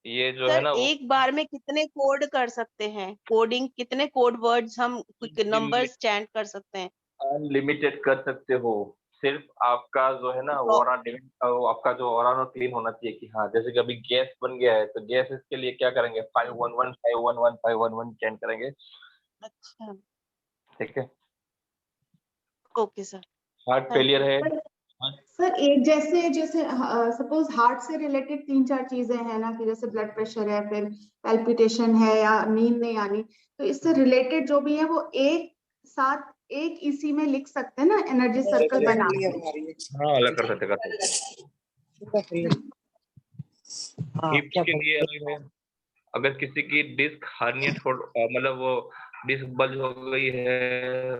ये जो है सर ना, वो एक बार में कितने कोड कर सकते हैं? कोडिंग कितने कोड वर्ड्स हम नंबर्स चैंट कर सकते हैं? अनलिमिटेड कर सकते हो। सिर्फ आपका जो है ना, तो आपका जो ओरा क्लीन होना चाहिए कि हाँ, जैसे कि अभी गैस बन गया है, तो गैस के लिए क्या करेंगे? 511 511 511 चेंज करेंगे। अच्छा। ठीक है। Okay sir. Heart thank failure you. है। पर सर एक जैसे जैसे सपोज हार्ट से रिलेटेड 3-4 चीजें हैं ना, कि जैसे ब्लड प्रेशर है, फिर पैल्पिटेशन है, या नींद नहीं आनी, तो इससे रिलेटेड जो भी है वो एक साथ एक इसी में लिख सकते हैं ना, एनर्जी सर्कल बना के? हाँ, अलग कर सकते, कर सकते। हिप्स के लिए अलग है। अगर किसी की डिस्क हर्निएट हो, मतलब वो डिस्क बल्ज हो गई है,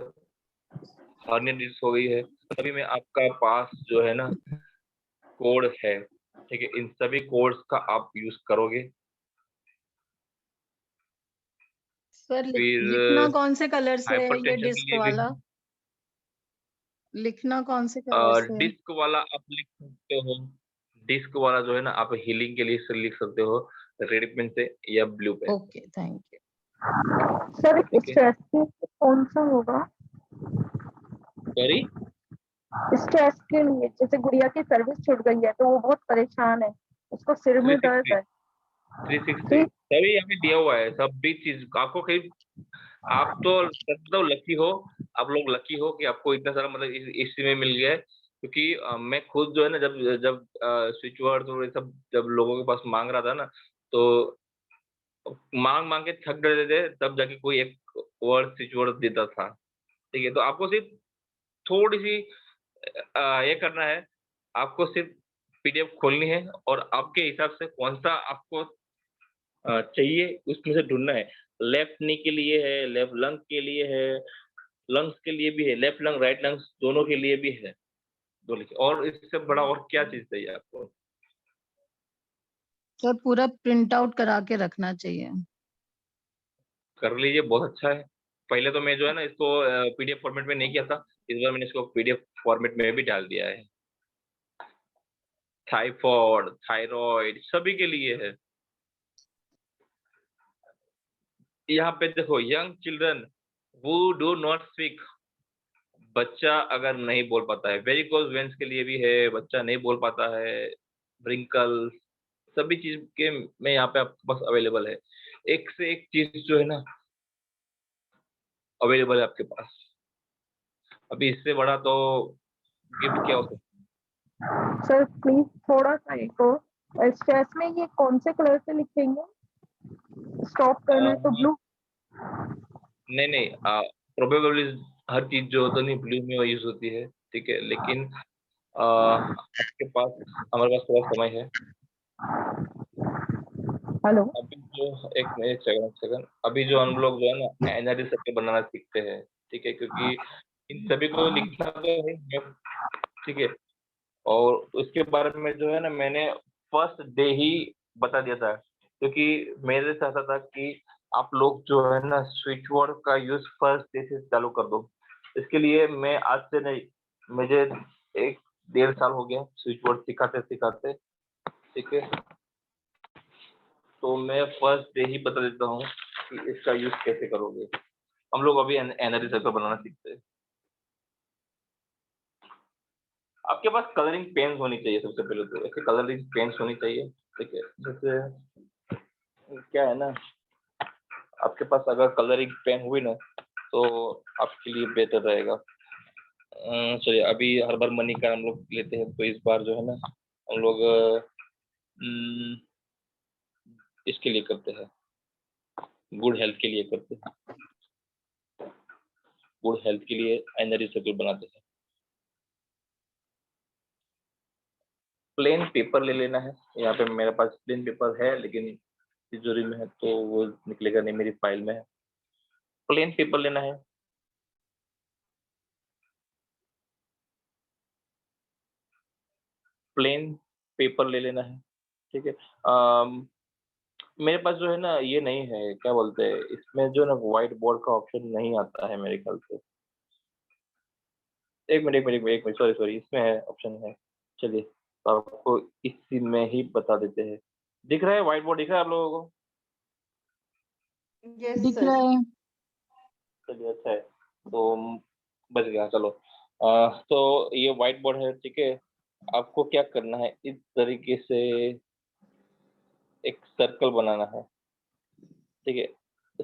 हर्निएट डिस्क हो गई है, तभी में आपका पास जो है ना, कोड है। ठीक है। इन सभी कोड्स का आप यूज करोगे। सर लिखना फिर कौन से कलर से है ये हाइपरटेंशन के डिस्क लिए भी वाला? लिखना कौन से कलर से है? डिस्क वाला आप लिख सकते हो। डिस्क वाला जो है ना, आप हीलिंग के लिए से लिख सकते हो, रेड पेन से या ब्लू पेन से। Okay, thank you. सर ठीक है। स्ट्रेस के कौन सा होगा? सॉरी। स्ट्रेस के लिए जैसे गुड़िया की सर्विस छूट गई है तो वो बहुत परेशान है, उसको सिर में दर्द 360 है। 360 ठीक। सभी यहाँ पे दिया हुआ है, सब भी चीज आपको कहीं। आप तो मतलब लकी हो, आप लोग लकी हो कि आपको इतना सारा मतलब इसी में मिल गया है। क्योंकि मैं खुद जो है ना, जब जब स्विच वर्ड और ये सब जब लोगों के पास मांग रहा था ना, तो मांग मांग के थक गए थे, तब जाके कोई एक वर्ड स्विच वर्ड देता था। ठीक है। तो आपको सिर्फ थोड़ी सी ये करना है। आपको सिर्फ पीडीएफ खोलनी है और आपके हिसाब से कौन सा आपको चाहिए, उसमें से ढूंढना है। लेफ्ट नी के लिए है, लेफ्ट लंग के लिए है, लंग्स के लिए भी है, लेफ्ट लंग राइट लंग्स दोनों के लिए भी है। दो लिखिए। और इससे बड़ा और क्या चीज चाहिए आपको? सर पूरा प्रिंट आउट करा के रखना चाहिए। कर लीजिए, बहुत अच्छा है। पहले तो मैं जो है ना, इसको पीडीएफ फॉर्मेट में नहीं किया था। इस बार मैंने इसको पीडीएफ फॉर्मेट में भी डाल दिया है। थाइफॉइड, थायराइड सभी के लिए है। यहाँ पे देखो, young children who do not speak, बच्चा अगर नहीं बोल पाता है, वेरिकोज वेन्स के लिए भी है, बच्चा नहीं बोल पाता है, ब्रिंकल, सभी चीज के में यहाँ पे आपके पास अवेलेबल है। एक से एक चीज जो है ना, अवेलेबल है आपके पास। अभी इससे बड़ा तो गिफ्ट क्या हो सकता सर प्लीज थोड़ा सा एक और स्ट्रेस में ये कौन से कलर से लिखेंगे? स्टॉप करना है तो है? ब्लू। नहीं नहीं, प्रोबेबली हर चीज जो होता नहीं ब्लू में यूज होती है। ठीक है। लेकिन आपके पास, हमारे पास थोड़ा समय है। हेलो। अभी जो एक मिनट, सेकंड सेकंड, अभी जो हम लोग जो है ना, एनर्जी सर्कल बनाना सीखते हैं। ठीक है। क्योंकि इन सभी को लिखना तो है। ठीक है। और उसके बारे में जो है ना, मैंने फर्स्ट डे ही बता दिया था, क्योंकि मेरे चाहता था कि आप लोग जो है ना स्विच बोर्ड का यूज फर्स्ट डे से चालू कर दो। इसके लिए मैं आज से नहीं, मुझे 1-1.5 साल हो गया स्विच बोर्ड सिखाते सिखाते, ठीक है। तो मैं फर्स्ट डे ही बता देता हूँ कि इसका यूज कैसे करोगे। हम लोग अभी एनर्जी सर्कल बनाना सीखते हैं। आपके पास कलरिंग पेन्स होनी चाहिए सबसे पहले तो, ऐसे कलरिंग पेन्स होनी चाहिए, ठीक है। जैसे क्या है ना, आपके पास अगर कलरिंग पेन हुई ना तो आपके लिए बेहतर रहेगा। चलिए अभी हर्बल मनी का हम लोग लेते हैं, तो इस बार जो है ना हम लोग इसके लिए करते हैं, गुड हेल्थ के लिए करते हैं। गुड हेल्थ के लिए एनर्जी सर्कल बनाते हैं। प्लेन पेपर ले लेना है। यहाँ पे मेरे पास प्लेन पेपर है लेकिन तिजोरी में है तो वो निकलेगा नहीं, मेरी फाइल में है। प्लेन पेपर लेना है। प्लेन पेपर ले लेना है, ठीक है। मेरे पास जो है ना ये नहीं है, क्या बोलते हैं इसमें जो ना व्हाइट बोर्ड का ऑप्शन नहीं आता है मेरे ख्याल से। एक मिनट, सॉरी, इसमें है, ऑप्शन है। चलिए तो आपको इसी में ही बता देते हैं। दिख रहा है व्हाइट बोर्ड, दिख रहा है आप लोगों को? यस दिख सर। रहा है। चलिए अच्छा है, तो बच गया। चलो तो ये व्हाइट बोर्ड है, ठीक है। आपको क्या करना है, इस तरीके से एक सर्कल बनाना है, ठीक है।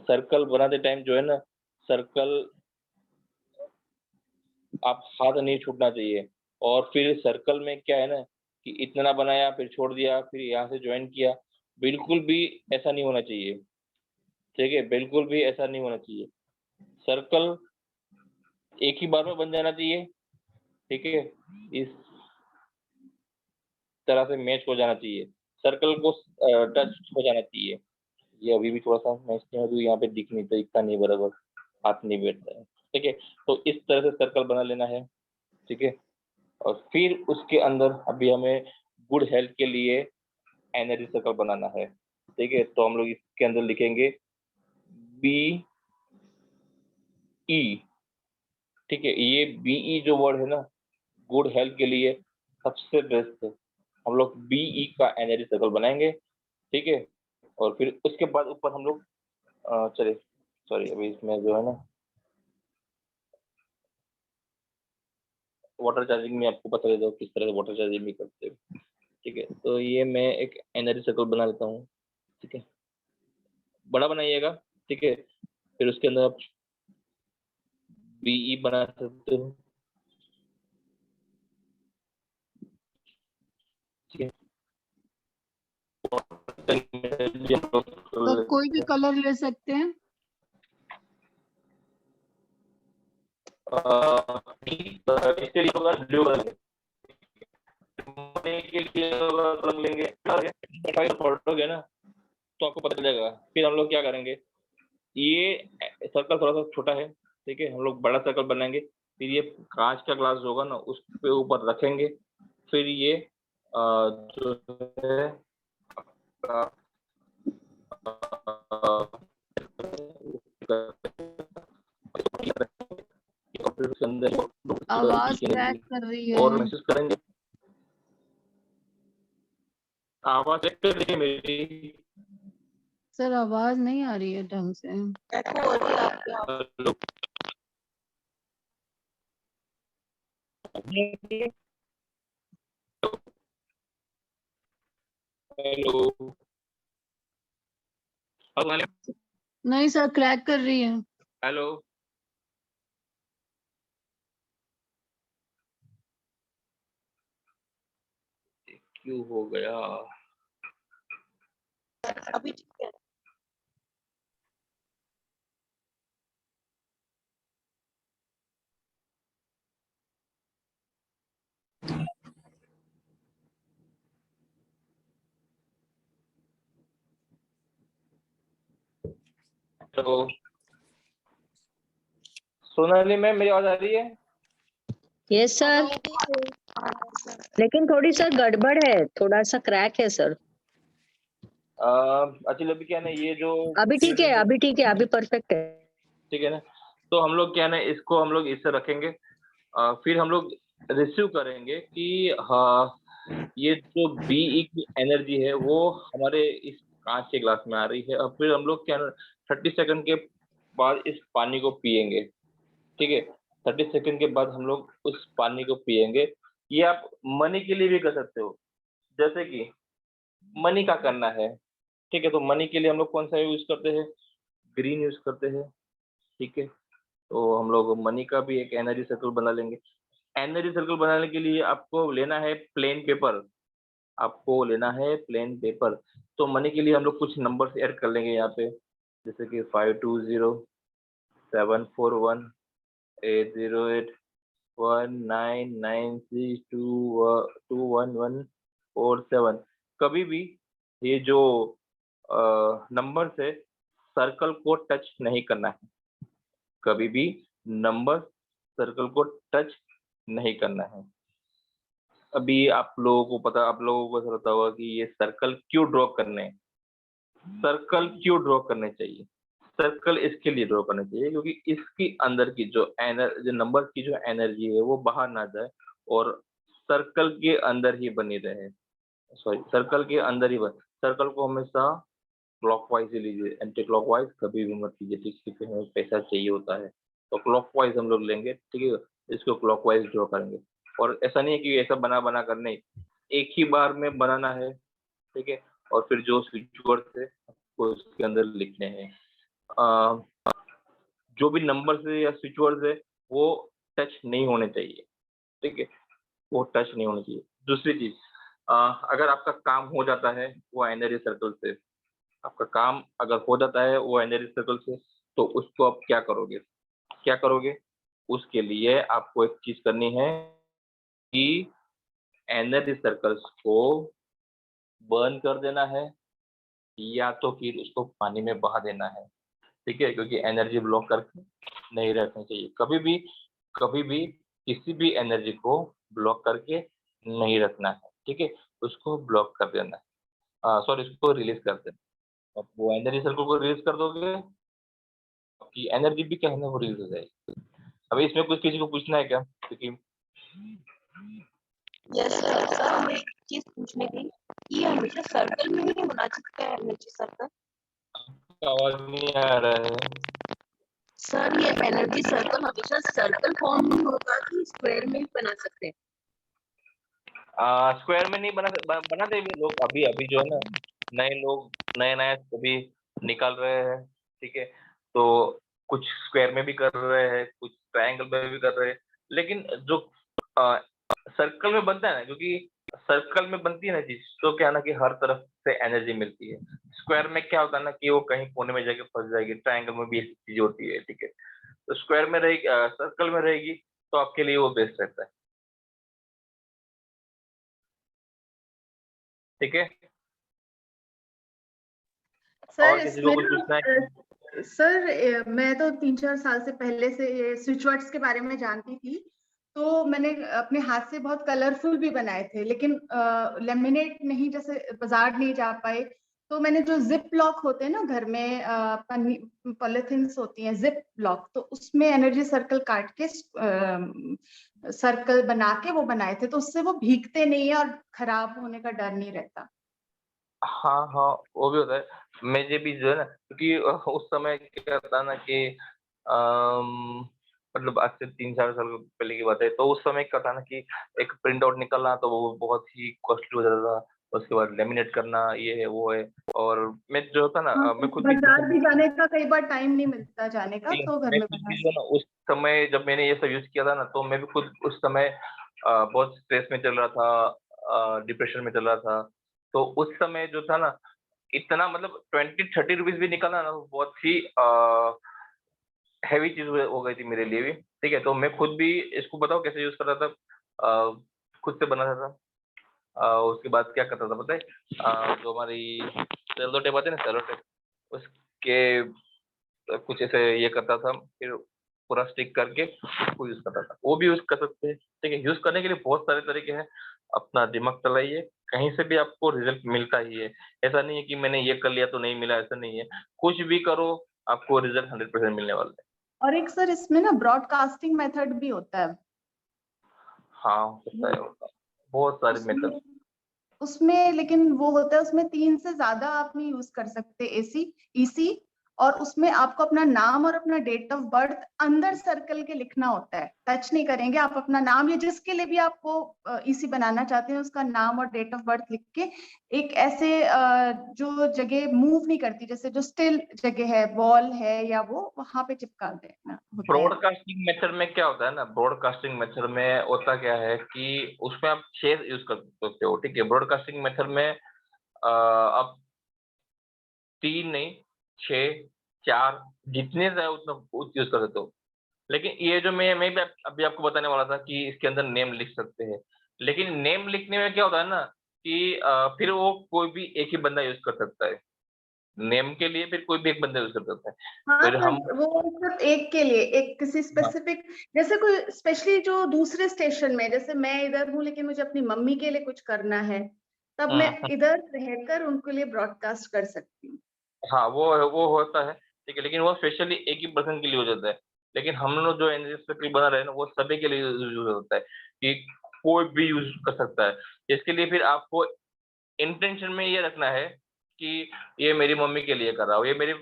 सर्कल बनाते टाइम जो है ना, सर्कल आप हाथ नहीं छूटना चाहिए। और फिर सर्कल में क्या है ना कि इतना बनाया फिर छोड़ दिया फिर यहाँ से ज्वाइन किया, बिल्कुल भी ऐसा नहीं होना चाहिए, ठीक है। बिल्कुल भी ऐसा नहीं होना चाहिए। सर्कल एक ही बार में बन जाना चाहिए, ठीक है। इस तरह से मैच हो जाना चाहिए, सर्कल को टच हो जाना चाहिए। ये अभी भी थोड़ा सा मैच नहीं हो, यहाँ पे दिखता नहीं बराबर, हाथ नहीं बैठता है, ठीक है। तो इस तरह से सर्कल बना लेना है, ठीक है। और फिर उसके अंदर अभी हमें गुड हेल्थ के लिए एनर्जी सर्कल बनाना है, ठीक है। तो हम लोग इसके अंदर लिखेंगे BE, ठीक है। ये BE जो वर्ड है ना गुड हेल्थ के लिए सबसे बेस्ट है। हम लोग BE का एनर्जी सर्कल बनाएंगे, ठीक है। और फिर उसके बाद ऊपर हम लोग चलिए सॉरी, अभी इसमें जो है ना वाटर चार्जिंग में आपको बता देता हूँ किस तरह से वाटर चार्जिंग भी करते हैं, ठीक है। तो ये मैं एक एनर्जी सर्कल बना लेता हूँ, ठीक है। बड़ा बनाइएगा, ठीक है। फिर उसके अंदर आप BE बना सकते हो, ठीक है। तो कोई भी कलर ले सकते हैं। इसके लिए होगा ब्लू कलर के लिए होगा कलर लेंगे, पढ़ोगे ना तो आपको पता चलेगा। फिर हम लोग क्या करेंगे, ये सर्कल थोड़ा सा छोटा है, ठीक है। हम लोग बड़ा सर्कल बनाएंगे, फिर ये कांच का ग्लास होगा ना उस पे ऊपर रखेंगे। फिर ये जो है उसके अंदर आवाज क्रैक कर रही और है। मैसेज करेंगे। आवाज चेक कर लीजिए मेरी। सर आवाज नहीं आ रही है ढंग से। हेलो, नहीं सर, क्रैक कर रही है। हेलो, क्यों हो गया? अभी ठीक है। तो सोनाली मैम मेरी आवाज आ रही है? यस सर, लेकिन थोड़ी सर गड़बड़ है, थोड़ा सा क्रैक है सर। एक्चुअली अभी क्या है ना, ये जो अभी ठीक है, अभी ठीक है, अभी परफेक्ट है। ठीक है ना, तो हम लोग क्या है ना, इसको हम लोग इससे रखेंगे। फिर हम लोग रिसीव करेंगे कि हाँ, ये जो बीई की एनर्जी है वो हमारे इस कांच के ग्लास में आ रही है, और फिर हम लोग क्या 30 सेकंड के बाद इस पानी को पिएंगे। ठीक है, 30 सेकंड के बाद हम लोग उस पानी को पिएंगे। ये आप मनी के लिए भी कर सकते हो, जैसे कि मनी का करना है। ठीक है, तो मनी के लिए हम लोग कौन सा यूज करते हैं? ग्रीन यूज करते हैं। ठीक है, तो हम लोग मनी का भी एक एनर्जी सर्कल बना लेंगे। एनर्जी सर्कल बनाने के लिए आपको लेना है प्लेन पेपर। आपको लेना है प्लेन पेपर। तो मनी के लिए हम लोग कुछ नंबर्स ऐड कर लेंगे यहाँ पे, जैसे कि 520 741 808 1996221147। कभी भी ये जो नंबर से सर्कल को टच नहीं करना है। कभी भी नंबर सर्कल को टच नहीं करना है। अभी आप लोगों को ऐसा होता होगा कि ये सर्कल क्यों ड्रॉ करने हैं। सर्कल क्यों ड्रॉ करने चाहिए? सर्कल इसके लिए ड्रॉ करना चाहिए क्योंकि इसकी अंदर की जो नंबर की जो एनर्जी है वो बाहर ना जाए और सर्कल के अंदर ही बनी रहे। सॉरी, सर्कल के अंदर ही सर्कल को हमेशा क्लॉकवाइज ही लीजिए, एंटी क्लॉकवाइज कभी भी मत लीजिए। ठीक है, क्योंकि हमें पैसा चाहिए होता है, तो क्लॉकवाइज हम लोग लेंगे। ठीक है, इसको क्लॉकवाइज ड्रॉ करेंगे। और ऐसा नहीं है कि ऐसा बना बना कर नहीं, एक ही बार में बनाना है। ठीक है, और फिर जो स्विच वर्ड है आपको उसके अंदर लिखने हैं। जो भी नंबर्स है या स्विच वर्ड्स है वो टच नहीं होने चाहिए। ठीक है, वो टच नहीं होनी चाहिए। दूसरी चीज, अगर आपका काम हो जाता है वो एनर्जी सर्कल से, आपका काम अगर हो जाता है वो एनर्जी सर्कल से, तो उसको आप क्या करोगे? क्या करोगे? उसके लिए आपको एक चीज करनी है कि एनर्जी सर्कल्स को बर्न कर देना है, या तो फिर उसको पानी में बहा देना है। ठीक है, क्योंकि एनर्जी ब्लॉक करके नहीं रखनी चाहिए। कभी भी किसी भी एनर्जी को ब्लॉक करके नहीं रखना है। ठीक है, उसको ब्लॉक कर देना है। सॉरी, उसको रिलीज कर देना। अब वो एनर्जी सर्कल को रिलीज कर दोगे, आपकी एनर्जी भी क्या है ना वो रिलीज हो जाएगी। अभी इसमें कुछ किसी को पूछना है क्या? क्योंकि यस सर। सर हमें एक चीज पूछनी थी, ये हमेशा सर्कल में ही होना चाहिए एनर्जी सर्कल? आवाज नहीं आ रहा है। सर ये एनर्जी सर्कल हमेशा सर्कल फॉर्म में होगा कि स्क्वायर में भी बना सकते हैं? स्क्वायर में नहीं बनाते भी लोग। अभी अभी जो है ना, नए लोग नए नए अभी निकल रहे हैं। ठीक है, तो कुछ स्क्वायर में भी कर रहे हैं, कुछ ट्रायंगल में भी कर रहे हैं। लेकिन जो सर्कल में बनता है ना, क्योंकि सर्कल में बनती है ना चीज, तो क्या है ना कि हर तरफ से एनर्जी मिलती है। स्क्वायर में क्या होता है ना कि वो कहीं कोने में जाके फंस जाएगी। ट्रायंगल में भी ऐसी चीज होती है। ठीक है, तो स्क्वायर में रहेगी, सर्कल में रहेगी, तो आपके लिए वो बेस्ट रहता है। ठीक है, सर और किसी को इसमें कुछ पूछना है? ना सर मैं तो 3-4 साल से पहले से ये स्विच वर्ड्स के बारे में जानती थी, तो मैंने अपने हाथ से बहुत कलरफुल भी बनाए थे, लेकिन लेमिनेट नहीं, जैसे बाजार नहीं जा पाए, तो मैंने जो जिप लॉक होते हैं ना घर में, पॉलिथिन्स होती हैं जिप लॉक, तो उसमें एनर्जी सर्कल काट के सर्कल बना के वो बनाए थे, तो उससे वो भीगते नहीं है और खराब होने का डर नहीं रहता। हाँ हाँ, वो भी होता है। मुझे भी जो है ना, क्योंकि उस समय क्या था ना कि मतलब आज से 3-4 साल पहले की बात है, तो उस समय क्या था ना कि एक प्रिंट आउट निकलना तो वो बहुत ही कॉस्टली हो जाता था। उसके बाद लेमिनेट करना, ये है वो है। और मैं जो होता ना, हाँ, मैं खुद भी बाजार भी जाने का कई बार टाइम नहीं मिलता जाने का, तो घर मैं में खुद बना। भी जो है ना, उस समय जब मैंने ये सब यूज किया था ना, तो मैं भी खुद उस समय बहुत स्ट्रेस में चल रहा था, डिप्रेशन में चल रहा था। तो उस समय जो था ना, इतना मतलब 20-30 रुपीज भी निकलना ना, बहुत ही हैवी चीज हो गई थी मेरे लिए भी। ठीक है, तो मैं खुद भी इसको बताओ कैसे यूज कर रहा था। खुद से बनाता था। उसके बाद क्या करता था पता है? जो हमारी सेलो टेप आती है ना, सेलो टेप, उसके कुछ ऐसे ये करता था, फिर पूरा स्टिक करके उसको यूज करता था। वो भी यूज कर सकते हैं। ठीक है, यूज करने के लिए बहुत सारे तरीके हैं। अपना दिमाग चलाइए, कहीं से भी आपको रिजल्ट मिलता ही है। ऐसा नहीं है कि मैंने ये कर लिया तो नहीं मिला, ऐसा नहीं है। कुछ भी करो, आपको रिजल्ट 100% मिलने वाला है। और एक सर इसमें ना ब्रॉडकास्टिंग मेथड भी होता है। हाँ, होता है। बहुत सारे मेथड। उसमें उसमें लेकिन वो होता है, उसमें 3 से ज्यादा आप नहीं यूज कर सकते ईसी, और उसमें आपको अपना नाम और अपना डेट ऑफ बर्थ अंदर सर्कल के लिखना होता है, टच नहीं करेंगे। आप अपना नाम या जिसके लिए भी आपको ईसी बनाना चाहते हैं उसका नाम और डेट ऑफ बर्थ लिख के एक ऐसे जो जगह मूव नहीं करती, जैसे जो स्टिल जगह है, वॉल है या वो, वहां पे चिपका देना होता है। ब्रॉडकास्टिंग मेथड में क्या होता है ना, ब्रॉडकास्टिंग मेथड में होता क्या है कि उसमें आप 6 यूज कर सकते हो, ठीक है। ब्रॉडकास्टिंग मेथड में आप 3 नहीं, 6, 4 जितने चाहे उतना यूज कर सकते हो। लेकिन ये जो मैं भी अभी आपको बताने वाला था कि इसके अंदर नेम लिख सकते हैं। लेकिन नेम लिखने में क्या होता है ना कि फिर वो कोई भी एक ही बंदा यूज कर सकता है। नेम के लिए फिर कोई भी एक बंदा यूज कर सकता है। हाँ फिर हम सर, वो सिर्फ एक के लिए, एक किसी स्पेसिफिक, जैसे कोई स्पेशली जो दूसरे स्टेशन में, जैसे मैं इधर हूँ लेकिन मुझे अपनी मम्मी के लिए कुछ करना है, तब मैं हम्म, इधर रहकर उनके लिए ब्रॉडकास्ट कर सकती हूँ। हाँ, वो होता है, ठीक है। लेकिन वो स्पेशली एक ही पर्सन के लिए हो जाता है। लेकिन हम लोग जो एनजीएसपी बना रहे हैं ना, वो सभी के लिए यूज होता है कि कोई भी यूज कर सकता है। इसके लिए फिर आपको इंटेंशन में ये रखना है कि ये मेरी मम्मी के लिए कर रहा हूँ, ये मेरे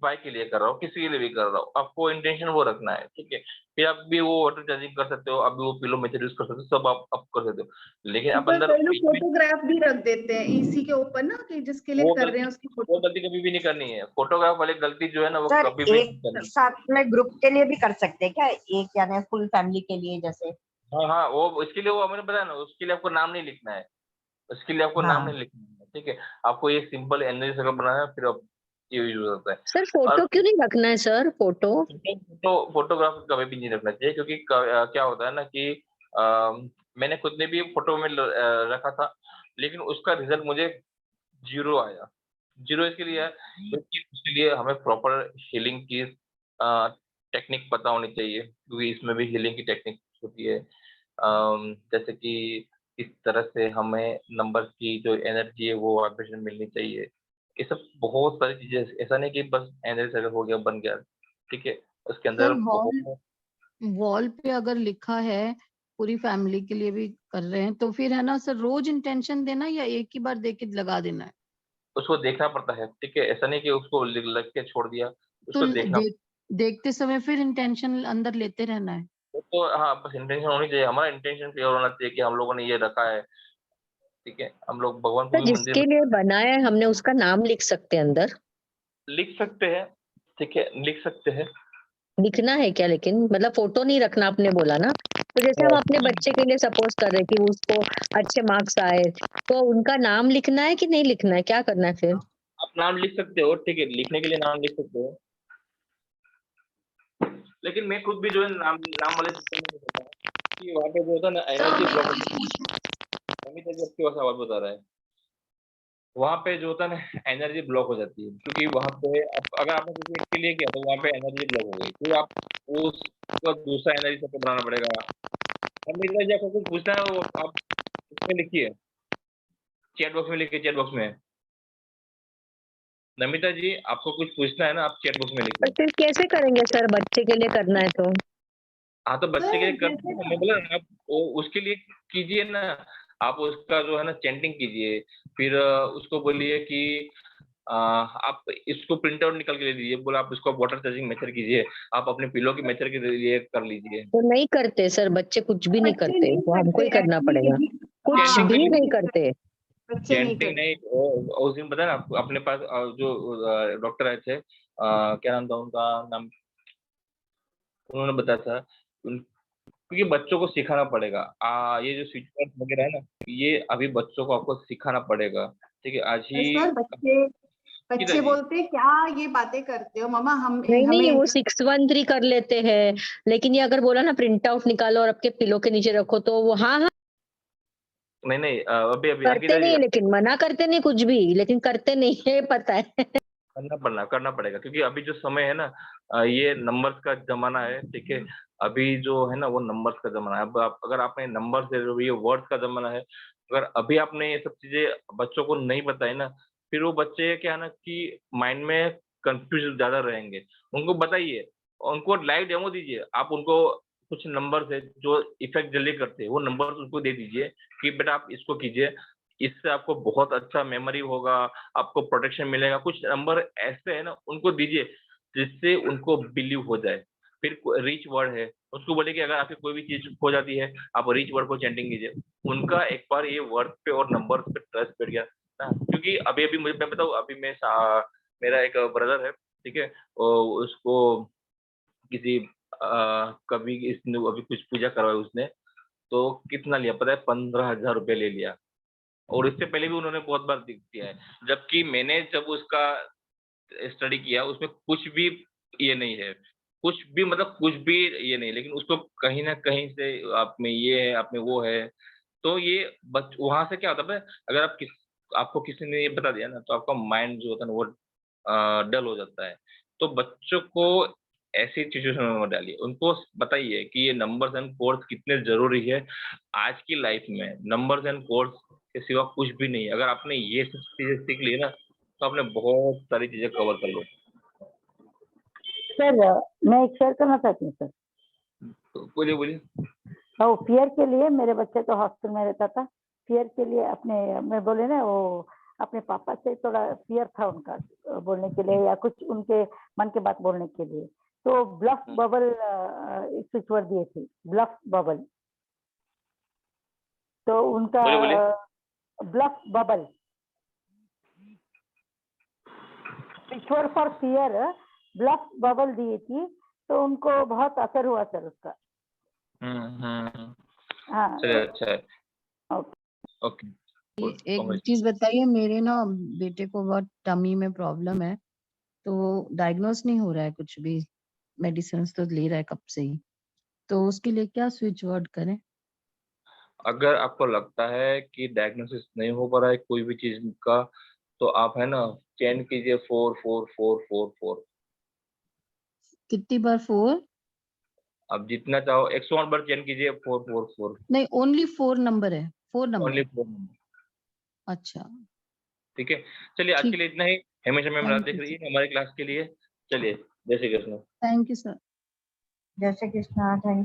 भाई के लिए कर रहा हूँ, किसी के लिए भी कर रहा हूँ। आपको इंटेंशन वो रखना है, ठीक है। फिर आप भी वो वाटर चार्जिंग कर सकते हो, आप भी वो पिलो मेथड यूज कर सकते हो, सब आप कर सकते हो। लेकिन आप पर अंदर कई लोग बीच में फोटोग्राफ भी रख देते हैं ईसी के ऊपर ना, कि जिसके लिए वो कर रहे गलती हैं उसकी वो फोटो। गलती कभी भी नहीं करनी है। फोटोग्राफ वाली गलती जो है ना, वो सर कभी भी नहीं एक करनी। साथ में ग्रुप के लिए भी कर सकते हैं क्या, एक यानी फुल फैमिली के लिए जैसे? हाँ, हाँ, वो इसके लिए वो मैंने बताया ना, उसके लिए आपको नाम नहीं लिखना है। उसके लिए आपको नाम हाँ नहीं लिखना है, ठीक है। आपको ये सिंपल एनर्जी सर्कल बनाना है, फिर आप ये यूज होता है। सर और फोटो क्यों नहीं रखना है सर, फोटो? फोटोग्राफ कभी भी नहीं रखना चाहिए, क्योंकि क्या होता है ना कि मैंने खुद ने भी फोटो में रखा था, लेकिन उसका रिजल्ट मुझे 0 आया। 0 इसके लिए आया क्योंकि उसके लिए हमें प्रॉपर हीलिंग की टेक्निक पता होनी चाहिए, क्योंकि इसमें भी हीलिंग की टेक्निक होती है। जैसे कि किस तरह से हमें नंबर्स की जो एनर्जी है वो वाइब्रेशन मिलनी चाहिए। ये सब बहुत सारी चीजें, ऐसा नहीं कि बस एनर्जी सर्कल हो गया बन गया, ठीक है। उसके सर अंदर बहुत वॉल पे अगर लिखा है पूरी फैमिली के लिए भी कर रहे हैं, तो फिर है ना सर, रोज इंटेंशन देना या एक ही बार दे के लगा देना है? उसको देखना पड़ता है, ठीक है। ऐसा नहीं कि उसको लिख के छोड़ दिया, तो उसको देखना। देखते समय फिर इंटेंशन अंदर लेते रहना है? वो तो हाँ, बस इंटेंशन होनी चाहिए, हमारा इंटेंशन क्लियर होना चाहिए कि हम लोगों ने ये रखा है, ठीक है। हम लोग भगवान को सर भी मंदिर जिसके में लिए बनाया है हमने उसका नाम लिख सकते हैं अंदर? लिख सकते हैं, ठीक है, लिख सकते हैं। लिखना है क्या लेकिन, मतलब फोटो नहीं रखना आपने बोला ना, तो जैसे हम अपने बच्चे के लिए सपोज कर रहे हैं कि उसको अच्छे मार्क्स आए, तो उनका नाम लिखना है कि नहीं लिखना है, क्या करना है फिर? आप नाम लिख सकते हो, ठीक है, लिखने के लिए नाम लिख सकते हो। लेकिन मैं खुद भी जो है नाम नाम वाले सिस्टम में नहीं होता कि वहाँ पे जो होता है ना एनर्जी ब्लॉक हो जाती है। अमित जी आपकी आवाज बता रहा है, वहाँ पे जो होता है ना एनर्जी ब्लॉक हो जाती है, क्योंकि वहाँ पे अगर आपने किसी एक के लिए किया तो वहाँ पे एनर्जी ब्लॉक हो गई, फिर आप उसको दूसरा एनर्जी सबको बनाना पड़ेगा। अमित जी आपको कुछ पूछना है, वो आप उसमें लिखिए, चैट बॉक्स में लिखिए, चैट बॉक्स में। नमिता जी आपको कुछ पूछना है ना, आप चैट बॉक्स में पर लिखिए। फिर कैसे करेंगे सर, बच्चे के लिए करना है तो? हाँ, तो बच्चे के सर लिए कर जैसे मैं बोला ना, आप उसके लिए कीजिए ना। आप उसका जो है ना चैंटिंग कीजिए, फिर उसको बोलिए कि आप इसको प्रिंट आउट निकल के ले लीजिए, बोला आप इसको वाटर चार्जिंग मेथड कीजिए, आप अपने पिलो की मेथड के लिए कर लीजिए। वो नहीं करते सर, बच्चे कुछ भी नहीं बच्चे करते, नहीं वो हमको करते ही करना एक्चुअली, पड़ेगा। यही। कुछ हाँ, चैंटिंग के भी लिए नहीं करते। बच्चे नहीं चैंटिंग करते। नहीं, उस दिन पता है ना आपको, अपने पास जो डॉक्टर आए थे, क्या नाम था उनका नाम, उन्होंने बताया था क्योंकि बच्चों को सिखाना पड़ेगा। ये जो स्विच वर्ड वगैरह है ना, ये अभी बच्चों को आपको सिखाना पड़ेगा, ठीक है। आज पर ही सर बच्चे किधर बच्चे जी, बोलते हैं, क्या ये बातें करते हो मम्मा, हम नहीं नहीं, हमें। वो 613 कर लेते हैं, लेकिन ये अगर बोला ना प्रिंट आउट निकालो और आपके पिलो के नीचे रखो, तो वो हाँ हाँ नहीं नहीं, अभी अभी करते अंकिता नहीं जी है, लेकिन मना करते नहीं कुछ भी, लेकिन करते नहीं है, पता है। करना पड़ेगा, क्योंकि अभी जो समय है ना, ये नंबर्स का जमाना है, ठीक है। अभी जो है ना वो नंबर्स का जमाना है। अब आप अगर आपने नंबर से ये वर्ड्स का जमाना है, अगर अभी आपने ये सब चीजें बच्चों को नहीं बताई ना, फिर वो बच्चे क्या है ना कि माइंड में कंफ्यूज ज्यादा रहेंगे। उनको बताइए, उनको लाइव डेमो दीजिए, आप उनको कुछ नंबर है जो इफेक्ट जल्दी करते हैं, वो नंबर उनको दे दीजिए कि बेटा आप इसको कीजिए, इससे आपको बहुत अच्छा मेमोरी होगा, आपको प्रोटेक्शन मिलेगा। कुछ नंबर ऐसे है ना उनको दीजिए जिससे उनको बिलीव हो जाए। फिर रीच वर्ड है, उसको बोले कि अगर आपकी कोई भी चीज खो जाती है, आप रीच वर्ड को चैंटिंग कीजिए। उनका एक बार ये वर्ड पे और नंबर पे ट्रस्ट बैठ गया ना, क्योंकि अभी अभी मुझे मैं बताऊँ, अभी मेरा एक ब्रदर है, ठीक है, उसको किसी कभी इसने अभी कुछ पूजा करवाई उसने, तो कितना लिया पता है? 15,000 रुपये ले लिया। और इससे पहले भी उन्होंने बहुत बार दिया है, जबकि मैंने जब उसका स्टडी किया उसमें कुछ भी ये नहीं है, कुछ भी मतलब कुछ भी ये नहीं, लेकिन उसको कहीं ना कहीं से आप में ये है, आप में वो है। तो ये बच वहां से क्या होता है, अगर आपको किसी ने ये बता दिया ना, तो आपका माइंड जो होता है ना वो डल हो जाता है। तो बच्चों को ऐसी सिचुएशन में मत डालिए, उनको बताइए कि ये नंबर्स एंड कोड्स कितने जरूरी है आज की लाइफ में। नंबर्स एंड कोड्स के सिवा कुछ भी नहीं है। अगर आपने ये सब चीजें सीख ली ना, तो आपने बहुत सारी चीजें कवर कर लो। सर मैं एक शेयर करना चाहती हूँ सर। तो बोलिए बोलिए। तो फियर के लिए मेरे बच्चे तो हॉस्टल में रहता था, फियर के लिए अपने मैं बोले ना वो अपने पापा से थोड़ा फियर था उनका बोलने के लिए या कुछ उनके मन की बात बोलने के लिए, तो ब्लफ बबल स्विच वर्ड दिए थे, ब्लफ बबल। तो उनका बोलिए बोलिए। Bluff bubble switch word for fear, bluff bubble दी थी, तो उनको बहुत असर हुआ सर उसका। हाँ चलिए अच्छा है। ओके। ओके। एक चीज बताइए, मेरे ना बेटे को बहुत टमी में प्रॉब्लम है, तो डायग्नोस नहीं हो रहा है कुछ भी, मेडिसिन तो ले रहा है कब से ही, तो उसके लिए क्या स्विच वर्ड करें? अगर आपको लगता है कि डायग्नोसिस नहीं हो पा रहा है कोई भी चीज का, तो आप है ना चेंज कीजिए 4 4 4 4 4। कितनी बार 4? अब जितना चाहो 108 बार चेंज कीजिए 4 4 4। नहीं, ओनली 4 नंबर है, 4 ओनली नंबर। 4 नंबर। अच्छा ठीक है, चलिए आज के ठीक, लिए इतना ही। हमेशा मैम रात थैंक देख यू रही सर, है हमारी क्लास के लिए। चलिए, जय Shri Krishna. Thank you sir. जय श्री कृष्णा, थैंक